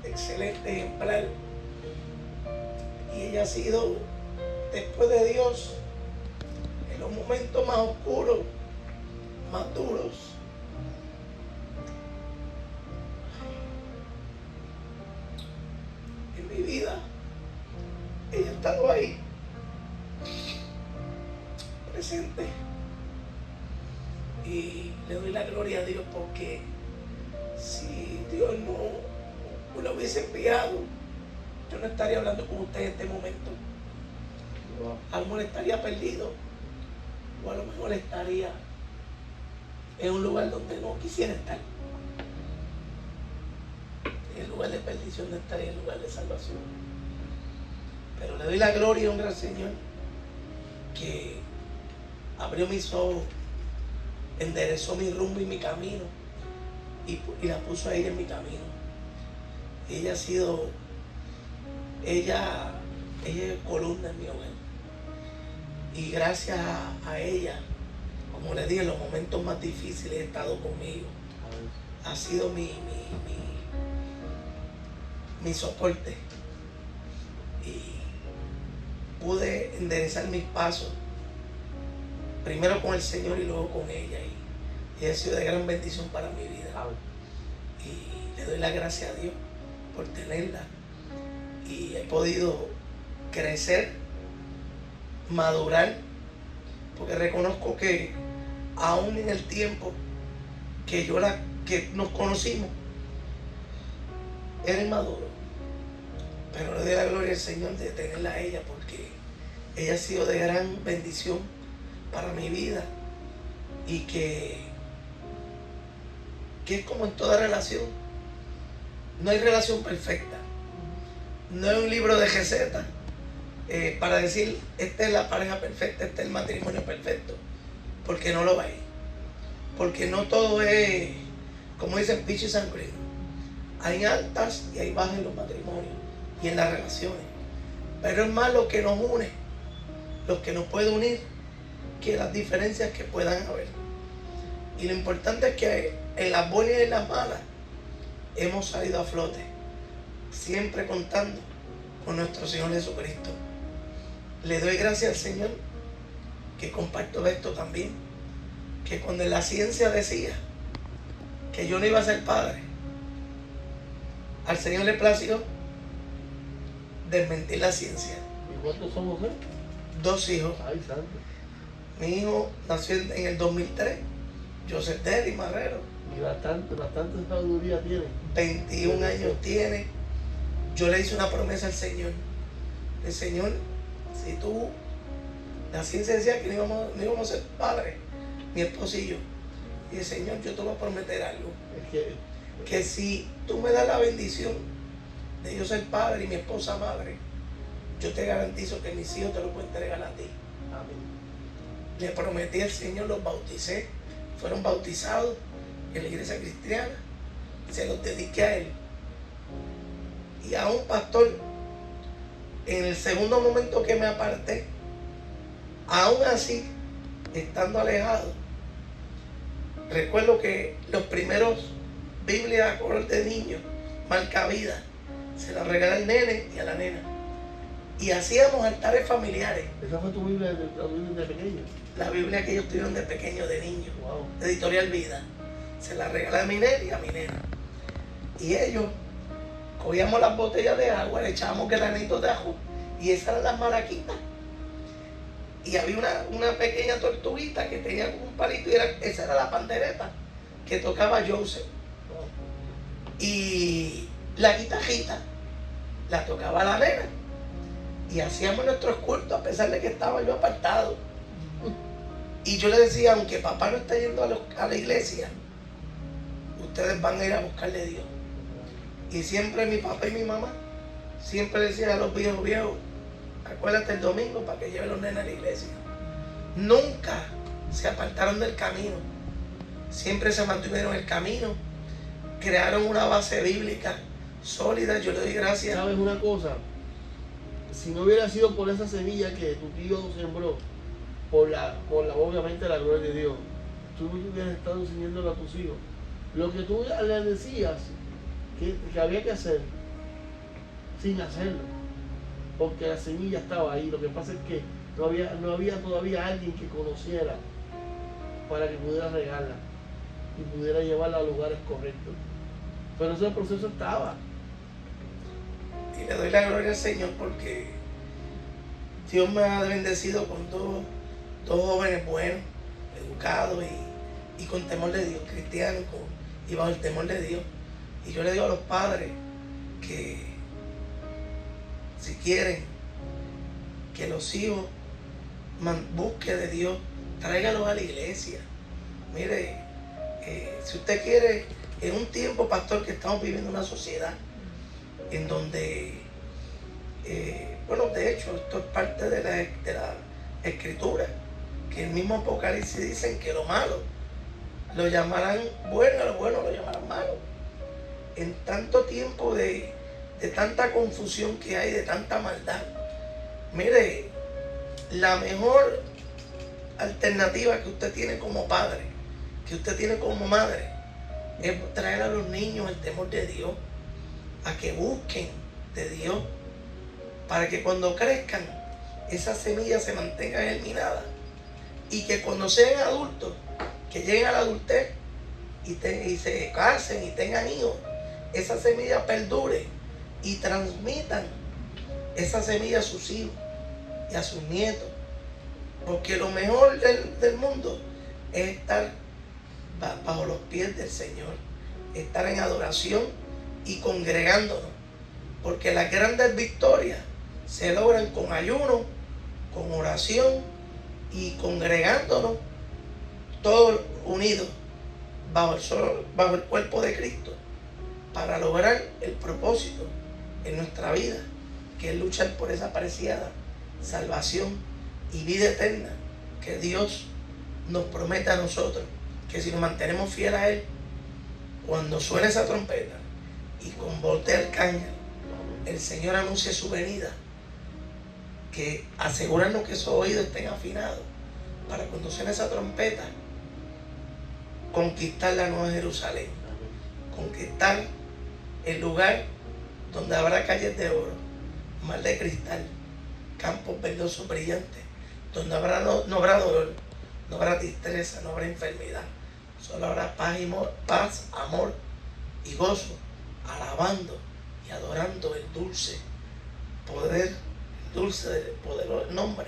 excelente, ejemplar. Y ella ha sido, después de Dios, en los momentos más oscuros, más duros, en mi vida, ella ha estado ahí, presente. Y le doy la gloria a Dios, porque si Dios no lo hubiese enviado, yo no estaría hablando con usted en este momento. A lo mejor estaría perdido, o a lo mejor estaría en un lugar donde no quisiera estar. En el lugar de perdición no estaría, en el lugar de salvación. Pero le doy la gloria y honra al Señor, que abrió mis ojos, enderezó mi rumbo y mi camino, y la puso a ella en mi camino. Ella ha sido, ella es columna en mi hogar. Y gracias a ella, como le dije, en los momentos más difíciles, he estado conmigo. Ha sido mi soporte. Y pude enderezar mis pasos, primero con el Señor y luego con ella. Y ha sido de gran bendición para mi vida. Y le doy la gracia a Dios por tenerla. Y he podido crecer, madurar, porque reconozco que aún en el tiempo que que nos conocimos, era inmaduro. Pero le doy la gloria al Señor de tenerla a ella, porque ella ha sido de gran bendición para mi vida. Y que es como en toda relación, no hay relación perfecta, no hay un libro de recetas para decir esta es la pareja perfecta, este es el matrimonio perfecto, porque no lo hay, porque no todo es, como dicen, peaches and cream. Hay altas y hay bajas en los matrimonios y en las relaciones, pero es más lo que nos une, lo que nos puede unir, que las diferencias que puedan haber. Y lo importante es que en las buenas y en las malas hemos salido a flote, siempre contando con nuestro Señor Jesucristo. Le doy gracias al Señor, que comparto esto también, que cuando la ciencia decía que yo no iba a ser padre, al Señor le plació desmentir la ciencia. ¿Y cuántos somos, 2 hijos. Ay, santo. Mi hijo nació en el 2003, Joseph Derry Marrero. Y bastante sabiduría tiene. 21 años tiene. Yo le hice una promesa al Señor. El Señor, si tú, la ciencia decía que no íbamos a ser padres, mi esposo y yo. Y el Señor, yo te voy a prometer algo. Que si tú me das la bendición de yo ser padre y mi esposa madre, yo te garantizo que mis hijos te los voy a entregar a ti. Amén. Le prometí al Señor, los bauticé, fueron bautizados en la iglesia cristiana, se los dediqué a Él. Y a un pastor, en el segundo momento que me aparté, aún así, estando alejado, recuerdo que los primeros Biblias a color de niño, marca vida, se la regalé al nene y a la nena. Y hacíamos altares familiares. ¿Esa fue tu Biblia de pequeño? La Biblia que ellos tuvieron de pequeño, de niño. Wow. De Editorial Vida. Se la regalé a mi nene y a mi nena. Y ellos cogíamos las botellas de agua, le echábamos granitos de ajo y esas eran las maraquitas. Y había una pequeña tortuguita que tenía como un palito y esa era la pandereta que tocaba Joseph. Y la guitarrita la tocaba la nena. Y hacíamos nuestros cultos a pesar de que estaba yo apartado. Y yo le decía, aunque papá no está yendo a la iglesia, ustedes van a ir a buscarle a Dios. Y siempre mi papá y mi mamá siempre decían a los viejos, acuérdate el domingo para que lleven los nenes a la iglesia. Nunca se apartaron del camino. Siempre se mantuvieron en el camino. Crearon una base bíblica sólida. Yo le doy gracias. ¿Sabes una cosa? Si no hubiera sido por esa semilla que tu tío sembró, por obviamente la gloria de Dios, tú no hubieras estado enseñándolo a tus hijos. Lo que tú le decías que había que hacer, sin hacerlo, porque la semilla estaba ahí. Lo que pasa es que no había todavía alguien que conociera para que pudiera regarla y pudiera llevarla a lugares correctos. Pero ese proceso estaba. Y le doy la gloria al Señor porque Dios me ha bendecido con dos jóvenes buenos, educados y con temor de Dios, cristianos y bajo el temor de Dios. Y yo le digo a los padres que si quieren que los hijos busquen de Dios, tráigalos a la iglesia. Mire, si usted quiere, en un tiempo, pastor, que estamos viviendo una sociedad en donde, bueno, de hecho, esto es parte de la escritura, que el mismo Apocalipsis dicen que lo malo lo llamarán bueno, lo bueno lo llamarán malo. En tanto tiempo de tanta confusión que hay, de tanta maldad, mire, la mejor alternativa que usted tiene como padre, que usted tiene como madre, es traer a los niños el temor de Dios, a que busquen de Dios, para que cuando crezcan, esas semillas se mantengan germinadas y que cuando sean adultos, que lleguen a la adultez y se casen y tengan hijos, esa semilla perdure y transmitan esa semilla a sus hijos y a sus nietos. Porque lo mejor del mundo es estar bajo los pies del Señor, estar en adoración y congregándonos. Porque las grandes victorias se logran con ayuno, con oración y congregándonos todos unidos bajo el cuerpo de Cristo, para lograr el propósito en nuestra vida, que es luchar por esa preciada salvación y vida eterna que Dios nos promete a nosotros, que si nos mantenemos fieles a Él, cuando suene esa trompeta y con voz de arcángel el Señor anuncie su venida, que asegurarnos que esos oídos estén afinados para cuando suene esa trompeta conquistar la Nueva Jerusalén, conquistar el lugar donde habrá calles de oro, mar de cristal, campos verdosos brillantes, donde no habrá dolor, no habrá tristeza, no habrá enfermedad, solo habrá paz, amor y gozo, alabando y adorando el dulce poder, el nombre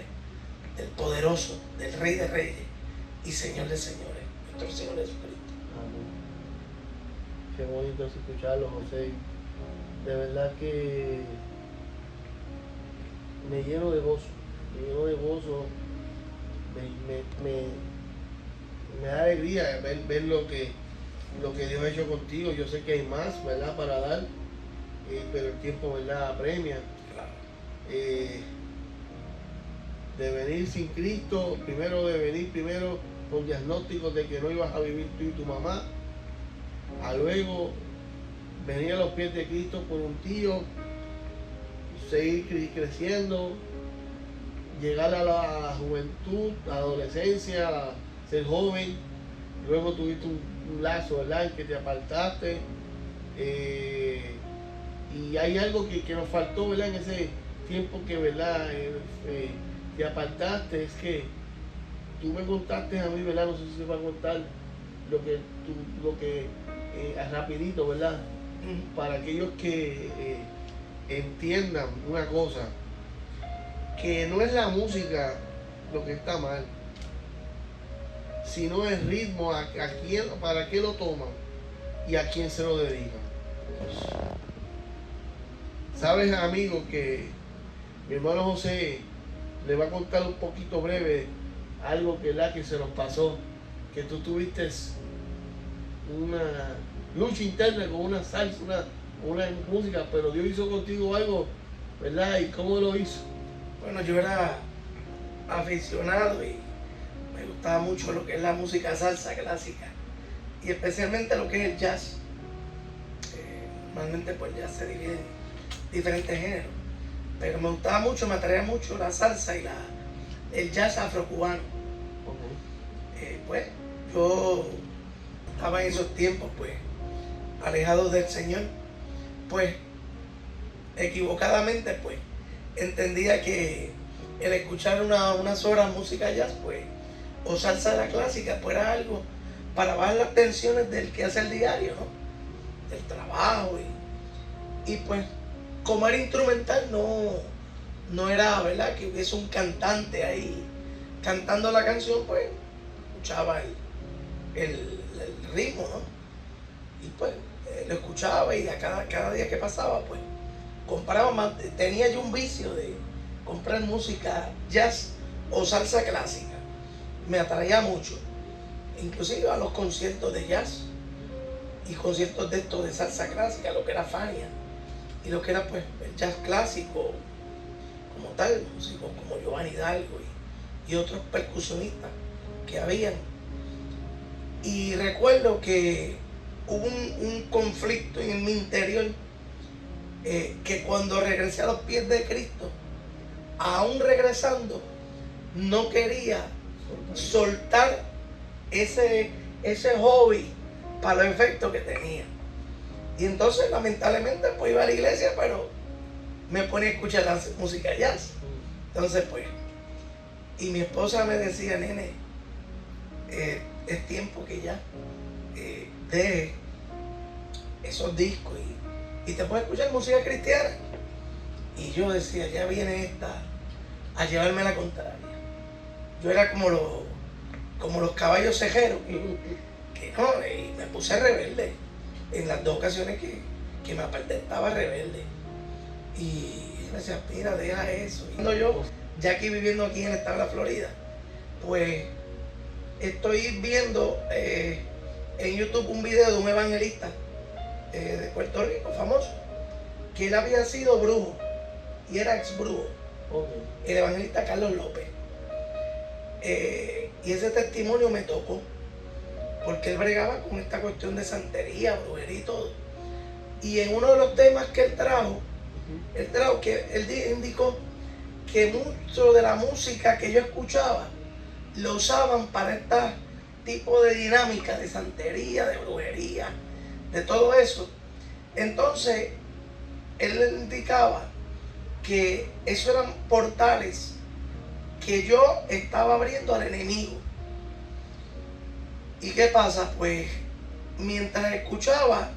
del poderoso, del Rey de Reyes y Señor de Señores, nuestro Señor Jesucristo. Qué bonito es escucharlo, José. De verdad que me lleno de gozo, me da alegría ver lo que Dios ha hecho contigo. Yo sé que hay más, ¿verdad?, para dar, pero el tiempo, ¿verdad?, apremia. De venir sin Cristo, de venir primero con diagnósticos de que no ibas a vivir tú y tu mamá, a luego venir a los pies de Cristo por un tío, seguir creciendo, llegar a la juventud, a la adolescencia, ser joven, luego tuviste un lazo, ¿verdad?, en que te apartaste, Y hay algo que nos faltó, ¿verdad? En ese tiempo que, ¿verdad? Te apartaste, es que tú me contaste a mí, ¿verdad? No sé si se va a contar lo que rapidito, ¿verdad? Para aquellos que entiendan una cosa, que no es la música lo que está mal, sino el ritmo, para qué lo toman y a quién se lo dedican. Sabes, amigo, que mi hermano José le va a contar un poquito breve algo que se nos pasó, que tú tuviste una lucha interna con una salsa, una música, pero Dios hizo contigo algo, ¿verdad? ¿Y cómo lo hizo? Bueno, yo era aficionado y me gustaba mucho lo que es la música salsa clásica y especialmente lo que es el jazz. Normalmente pues ya se divide en diferentes géneros, pero me gustaba mucho, me atraía mucho la salsa y el jazz afrocubano. Pues yo estaba en esos tiempos pues alejado del Señor, pues equivocadamente pues entendía que el escuchar unas horas música jazz pues o salsa de la clásica pues era algo para bajar las tensiones del quehacer diario, ¿no? Del trabajo y pues como era instrumental no era, ¿verdad?, que hubiese un cantante ahí cantando la canción, pues escuchaba el ritmo, ¿no? Y pues lo escuchaba y cada día que pasaba, pues compraba más, tenía yo un vicio de comprar música jazz o salsa clásica. Me atraía mucho, inclusive a los conciertos de jazz y conciertos de estos de salsa clásica, lo que era Fania y lo que era pues el jazz clásico como tal, músicos como Giovanni Hidalgo y otros percusionistas que habían. Y recuerdo que hubo un conflicto en mi interior, que cuando regresé a los pies de Cristo, aún regresando, no quería soltar ese hobby para los efectos que tenía. Y entonces lamentablemente pues iba a la iglesia, pero me ponía a escuchar la música jazz. Entonces pues, y mi esposa me decía, nene, es tiempo que ya deje esos discos y te puedes escuchar música cristiana. Y yo decía, ya viene esta a llevarme la contraria. Yo era como los caballos cejeros, que no, y me puse rebelde. En las dos ocasiones que me aparté estaba rebelde. Y me decía, mira, deja eso. Y cuando yo, ya aquí viviendo aquí en el estado de la Florida, pues estoy viendo en YouTube un video de un evangelista de Puerto Rico, famoso, que él había sido brujo y era ex brujo. El evangelista Carlos López. Y ese testimonio me tocó, porque él bregaba con esta cuestión de santería, brujería y todo. Y en uno de los temas que él trajo que él indicó que mucho de la música que yo escuchaba lo usaban para este tipo de dinámica de santería, de brujería, de todo eso. Entonces, él indicaba que esos eran portales que yo estaba abriendo al enemigo. ¿Y qué pasa? Pues mientras escuchaba,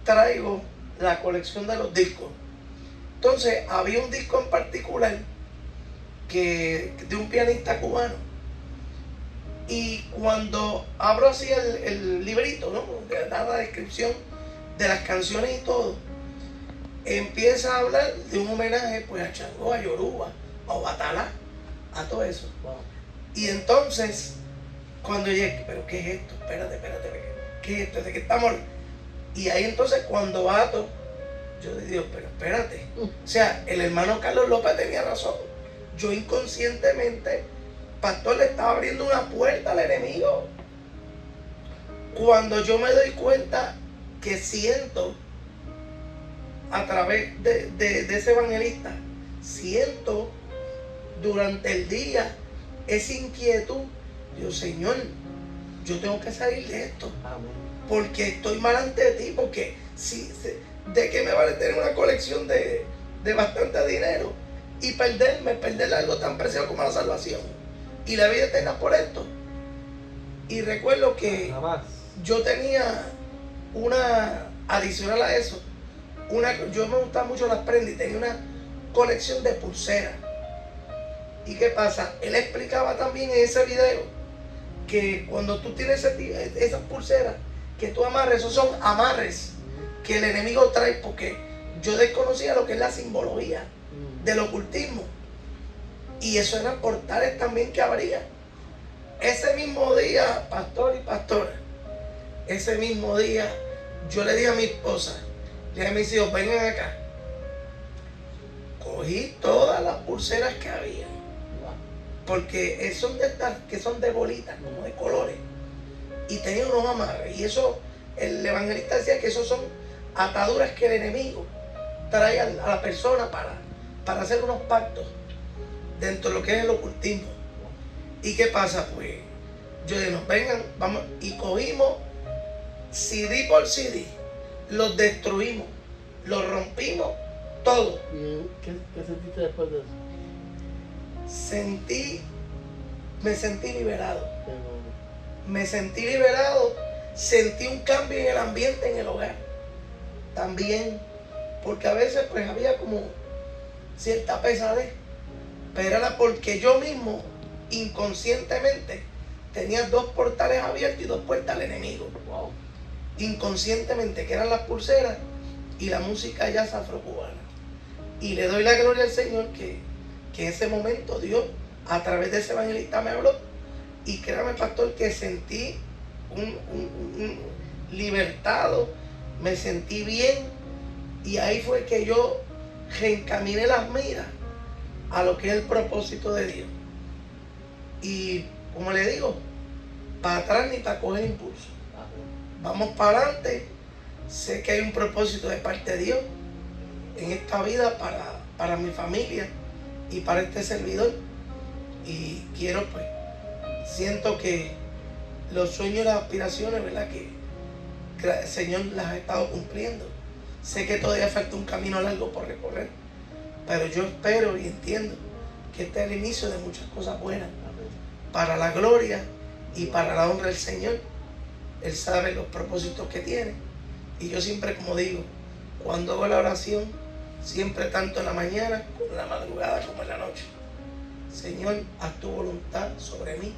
traigo la colección de los discos. Entonces había un disco en particular de un pianista cubano. Y cuando abro así el librito, ¿no?, que da la descripción de las canciones y todo, empieza a hablar de un homenaje pues a Changó, a Yoruba, a Obatalá, a todo eso. Wow. Y entonces, cuando llegué, ¿pero qué es esto? Espérate, ¿qué es esto? ¿De qué estamos? Y ahí entonces cuando bato, yo digo, pero espérate. O sea, el hermano Carlos López tenía razón. Yo inconscientemente, pastor, le estaba abriendo una puerta al enemigo. Cuando yo me doy cuenta que siento, a través de ese evangelista, siento durante el día esa inquietud. Digo, Señor, yo tengo que salir de esto. Amén. Porque estoy mal ante ti, porque ¿De qué me vale tener una colección de bastante dinero y perder algo tan preciado como la salvación y la vida eterna por esto? Y recuerdo que Jamás. yo tenía una, adicional a eso, yo me gustaban mucho las prendas y tenía una colección de pulseras. ¿Y qué pasa? Él explicaba también en ese video que cuando tú tienes esas pulseras que tú amarres, esos son amarres que el enemigo trae, porque yo desconocía lo que es la simbología del ocultismo, y eso eran portales también que abría. Ese mismo día, pastor y pastora, ese mismo día yo le dije a mi esposa, le dije a mis hijos, vengan acá. Cogí todas las pulseras que había, porque son de estas que son de bolitas, como de colores, y tenía unos amarres, y eso, el evangelista decía que esos son ataduras que el enemigo trae a la persona para hacer unos pactos dentro de lo que es el ocultismo. ¿Y qué pasa? Pues yo dije, nos vengan, vamos, y cogimos CD por CD, los destruimos, los rompimos, todo. ¿Y qué sentiste después de eso? Me sentí liberado. Pero, Me sentí liberado, sentí un cambio en el ambiente en el hogar. También, porque a veces pues había como cierta pesadez, pero era porque yo mismo inconscientemente tenía 2 portales abiertos y 2 puertas al enemigo. wow. Inconscientemente, que eran las pulseras y la música jazz afrocubana. Y le doy la gloria al Señor que en ese momento Dios a través de ese evangelista me habló, y créame, pastor, que sentí un libertado, me sentí bien, y ahí fue que yo reencaminé las miras a lo que es el propósito de Dios. Y como le digo, para atrás ni para coger impulso. Vamos para adelante. Sé que hay un propósito de parte de Dios en esta vida para mi familia y para este servidor. Y quiero, pues, siento que los sueños y las aspiraciones, ¿verdad?, que el Señor las ha estado cumpliendo. Sé que todavía falta un camino largo por recorrer, pero yo espero y entiendo que este es el inicio de muchas cosas buenas para la gloria y para la honra del Señor. Él sabe los propósitos que tiene, y yo siempre, como digo, cuando hago la oración, siempre tanto en la mañana como en la madrugada como en la noche: Señor, haz tu voluntad sobre mí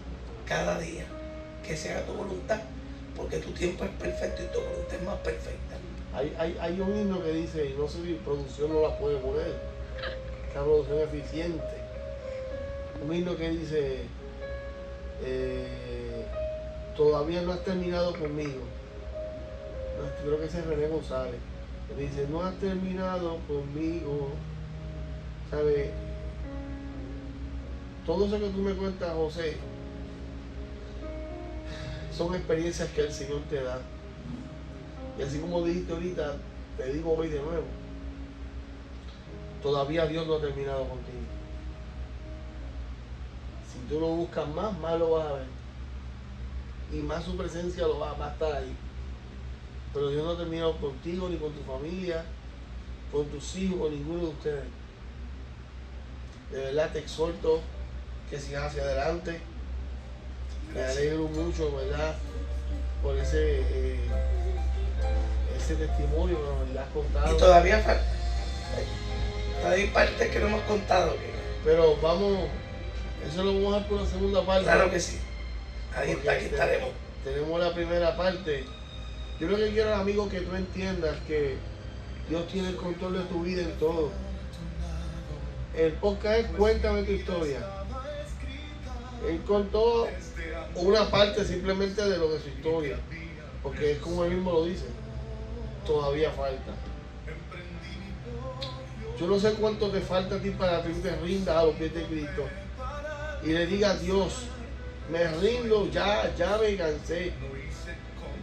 cada día, que se haga tu voluntad, porque tu tiempo es perfecto y tu voluntad es más perfecta. Hay un himno que dice, y no sé si producción no la puede poner, esta producción eficiente, un himno que dice, todavía no has terminado conmigo. Creo que ese es René González, que dice, no has terminado conmigo. ¿Sabes? Todo eso que tú me cuentas, José, son experiencias que el Señor te da. Y así como dijiste ahorita, te digo hoy de nuevo, todavía Dios no ha terminado contigo. Si tú lo buscas más, más lo vas a ver. Y más su presencia va a estar ahí. Pero Dios no ha terminado contigo, ni con tu familia, con tus hijos, con ninguno de ustedes. De verdad te exhorto que sigas hacia adelante. Me alegro mucho, ¿verdad?, por ese testimonio que nos has contado. Y todavía falta. Hay partes que no hemos contado. Pero vamos, eso lo vamos a dar por la segunda parte. Claro que sí. Ahí Porque está, aquí estaremos. Tenemos la primera parte. Yo lo que quiero, amigo, que tú entiendas que Dios tiene el control de tu vida en todo. El podcast es Cuéntame tu historia. Él contó una parte simplemente de lo de su historia, porque es como él mismo lo dice, todavía falta. Yo no sé cuánto te falta a ti para que tú te rindas a los pies de Cristo y le digas: Dios, me rindo, ya me cansé,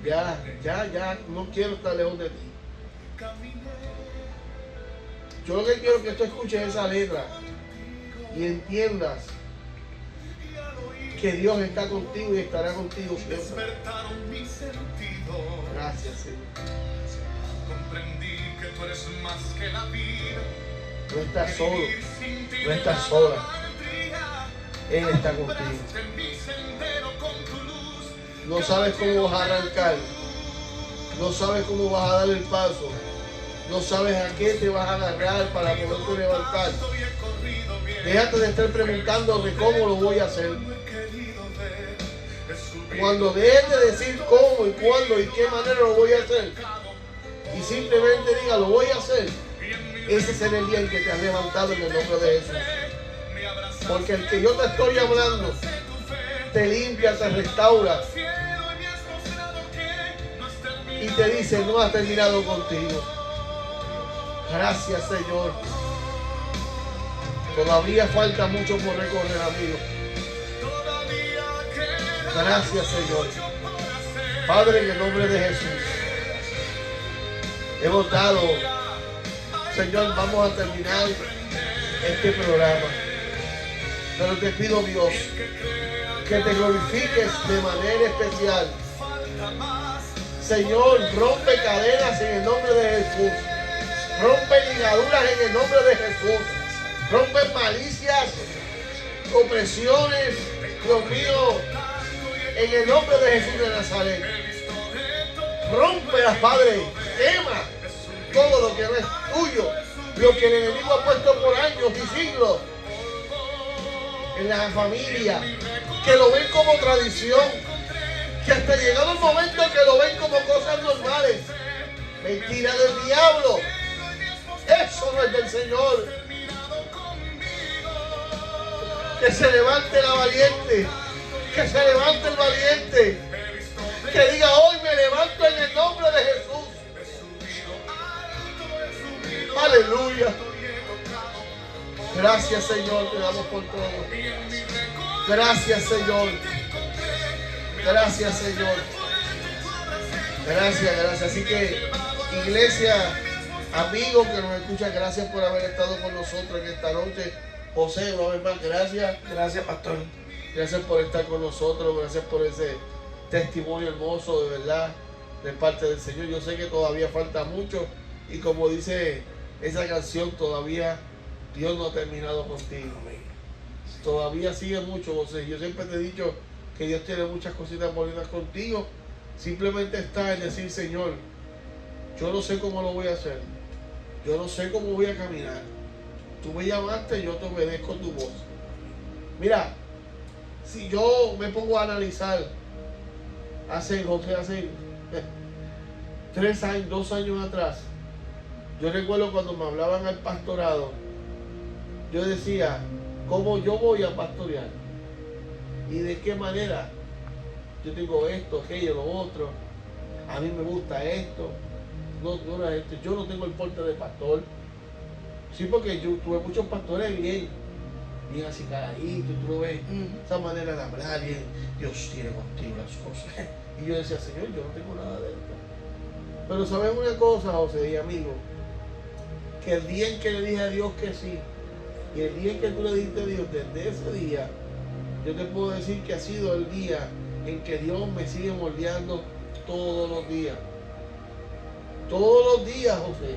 ya no quiero estar lejos de ti. Yo lo que quiero es que tú escuches esa letra y entiendas que Dios está contigo y estará contigo siempre. Gracias, Señor. No estás solo, no estás sola. Él está contigo. No sabes cómo vas a arrancar. No sabes cómo vas a dar el paso. No sabes a qué te vas a agarrar para poderte levantar. Déjate de estar preguntando de cómo lo voy a hacer. Cuando dejes de decir cómo y cuándo y qué manera lo voy a hacer, y simplemente diga lo voy a hacer, ese será el día en que te has levantado en el nombre de Jesús. Porque el que yo te estoy hablando te limpia, te restaura y te dice no has terminado contigo. Gracias, Señor. Todavía falta mucho por recorrer, amigo. Gracias, Señor. Padre, en el nombre de Jesús, hemos dado, Señor, vamos a terminar este programa. Pero te pido, Dios, que te glorifiques de manera especial. Señor, rompe cadenas en el nombre de Jesús. Rompe ligaduras en el nombre de Jesús. Rompe malicias, opresiones, Dios mío, en el nombre de Jesús de Nazaret. Rómpelas, Padre. Quema todo lo que no es tuyo, lo que el enemigo ha puesto por años y siglos en la familia, que lo ven como tradición, que hasta llegado el momento que lo ven como cosas normales. Mentira del diablo. Eso no es del Señor. Que se levante la valiente, que se levante el valiente, que diga hoy me levanto en el nombre de Jesús. Aleluya. Gracias, Señor, te damos por todo. Gracias, Señor. Gracias, Señor. Gracias. Así que, iglesia, amigos que nos escuchan, gracias por haber estado con nosotros en esta noche. José, una vez más, gracias. Gracias, pastor. Gracias por estar con nosotros. Gracias por ese testimonio hermoso, de verdad, de parte del Señor. Yo sé que todavía falta mucho. Y como dice esa canción, todavía Dios no ha terminado contigo. Todavía sigue mucho, José. Yo siempre te he dicho que Dios tiene muchas cositas bonitas contigo. Simplemente está en decir, Señor, yo no sé cómo lo voy a hacer. Yo no sé cómo voy a caminar. Tú me llamaste y yo te obedezco tu voz. Mira, si yo me pongo a analizar, hace 3 años, 2 años atrás, yo recuerdo cuando me hablaban al pastorado, yo decía, ¿cómo yo voy a pastorear? ¿Y de qué manera? Yo tengo esto, aquello, lo otro. A mí me gusta esto. Yo no tengo el porte de pastor. Sí, porque yo tuve muchos pastores bien así caladitos, y tú lo ves, esa manera de hablar, bien, Dios tiene contigo las cosas. Y yo decía, Señor, yo no tengo nada de esto. Pero ¿sabes una cosa, José y amigo? Que el día en que le dije a Dios que sí, y el día en que tú le dijiste a Dios, desde ese día, yo te puedo decir que ha sido el día en que Dios me sigue moldeando todos los días. Todos los días, José.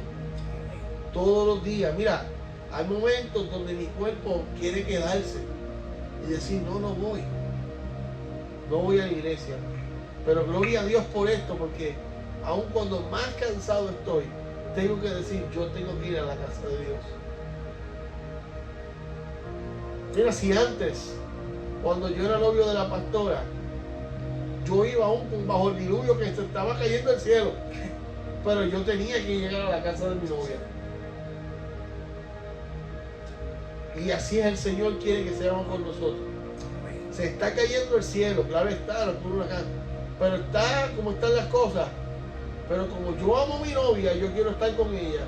Todos los días. Mira, hay momentos donde mi cuerpo quiere quedarse y decir, no voy. No voy a la iglesia. Pero gloria a Dios por esto, porque aun cuando más cansado estoy, tengo que decir, yo tengo que ir a la casa de Dios. Mira, si antes, cuando yo era novio de la pastora, yo iba aún bajo el diluvio que se estaba cayendo del cielo, pero yo tenía que llegar a la casa de mi novia. Y así es el Señor quiere que seamos con nosotros. Se está cayendo el cielo, claro está, por una casa, pero está como están las cosas. Pero como yo amo a mi novia, yo quiero estar con ella.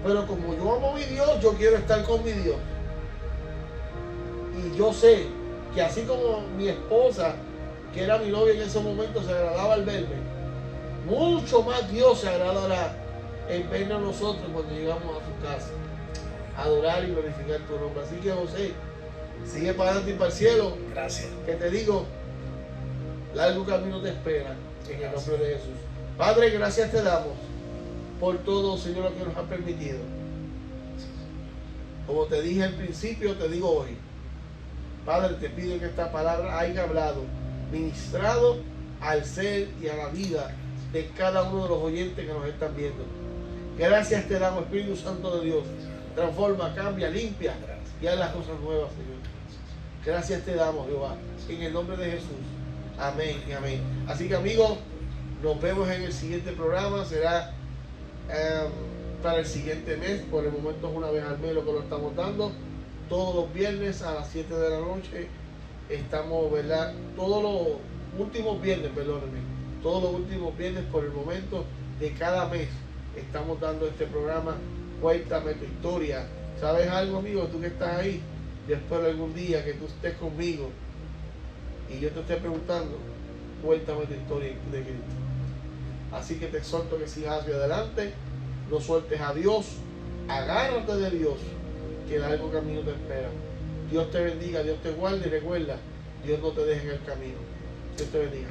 Pero como yo amo a mi Dios, yo quiero estar con mi Dios. Y yo sé que así como mi esposa, que era mi novia en ese momento, se agradaba al verme, mucho más Dios se agradará en vernos a nosotros cuando llegamos a su casa. Adorar y glorificar tu nombre. Así que, José, sigue para adelante y para el cielo. Gracias. Que te digo, largo camino te espera en el nombre de Jesús. Padre, gracias te damos por todo, Señor, lo que nos ha permitido. Como te dije al principio, te digo hoy, Padre, te pido que esta palabra haya hablado, ministrado al ser y a la vida de cada uno de los oyentes que nos están viendo. Gracias te damos, Espíritu Santo de Dios. Transforma, cambia, limpia y haz las cosas nuevas, Señor. Gracias te damos, Jehová, en el nombre de Jesús. Amén y amén. Así que, amigos, nos vemos en el siguiente programa. Será para el siguiente mes. Por el momento es una vez al mes lo que lo estamos dando. Todos los viernes a las 7 de la noche. Estamos, ¿verdad? Todos los últimos viernes, perdónenme. Todos los últimos viernes por el momento de cada mes estamos dando este programa. Cuéntame tu historia. ¿Sabes algo, amigo? Tú que estás ahí, yo espero algún día que tú estés conmigo y yo te esté preguntando, cuéntame tu historia de Cristo. Así que te exhorto que sigas hacia adelante, no sueltes a Dios, agárrate de Dios, que largo camino te espera. Dios te bendiga, Dios te guarde y recuerda, Dios no te deje en el camino. Dios te bendiga.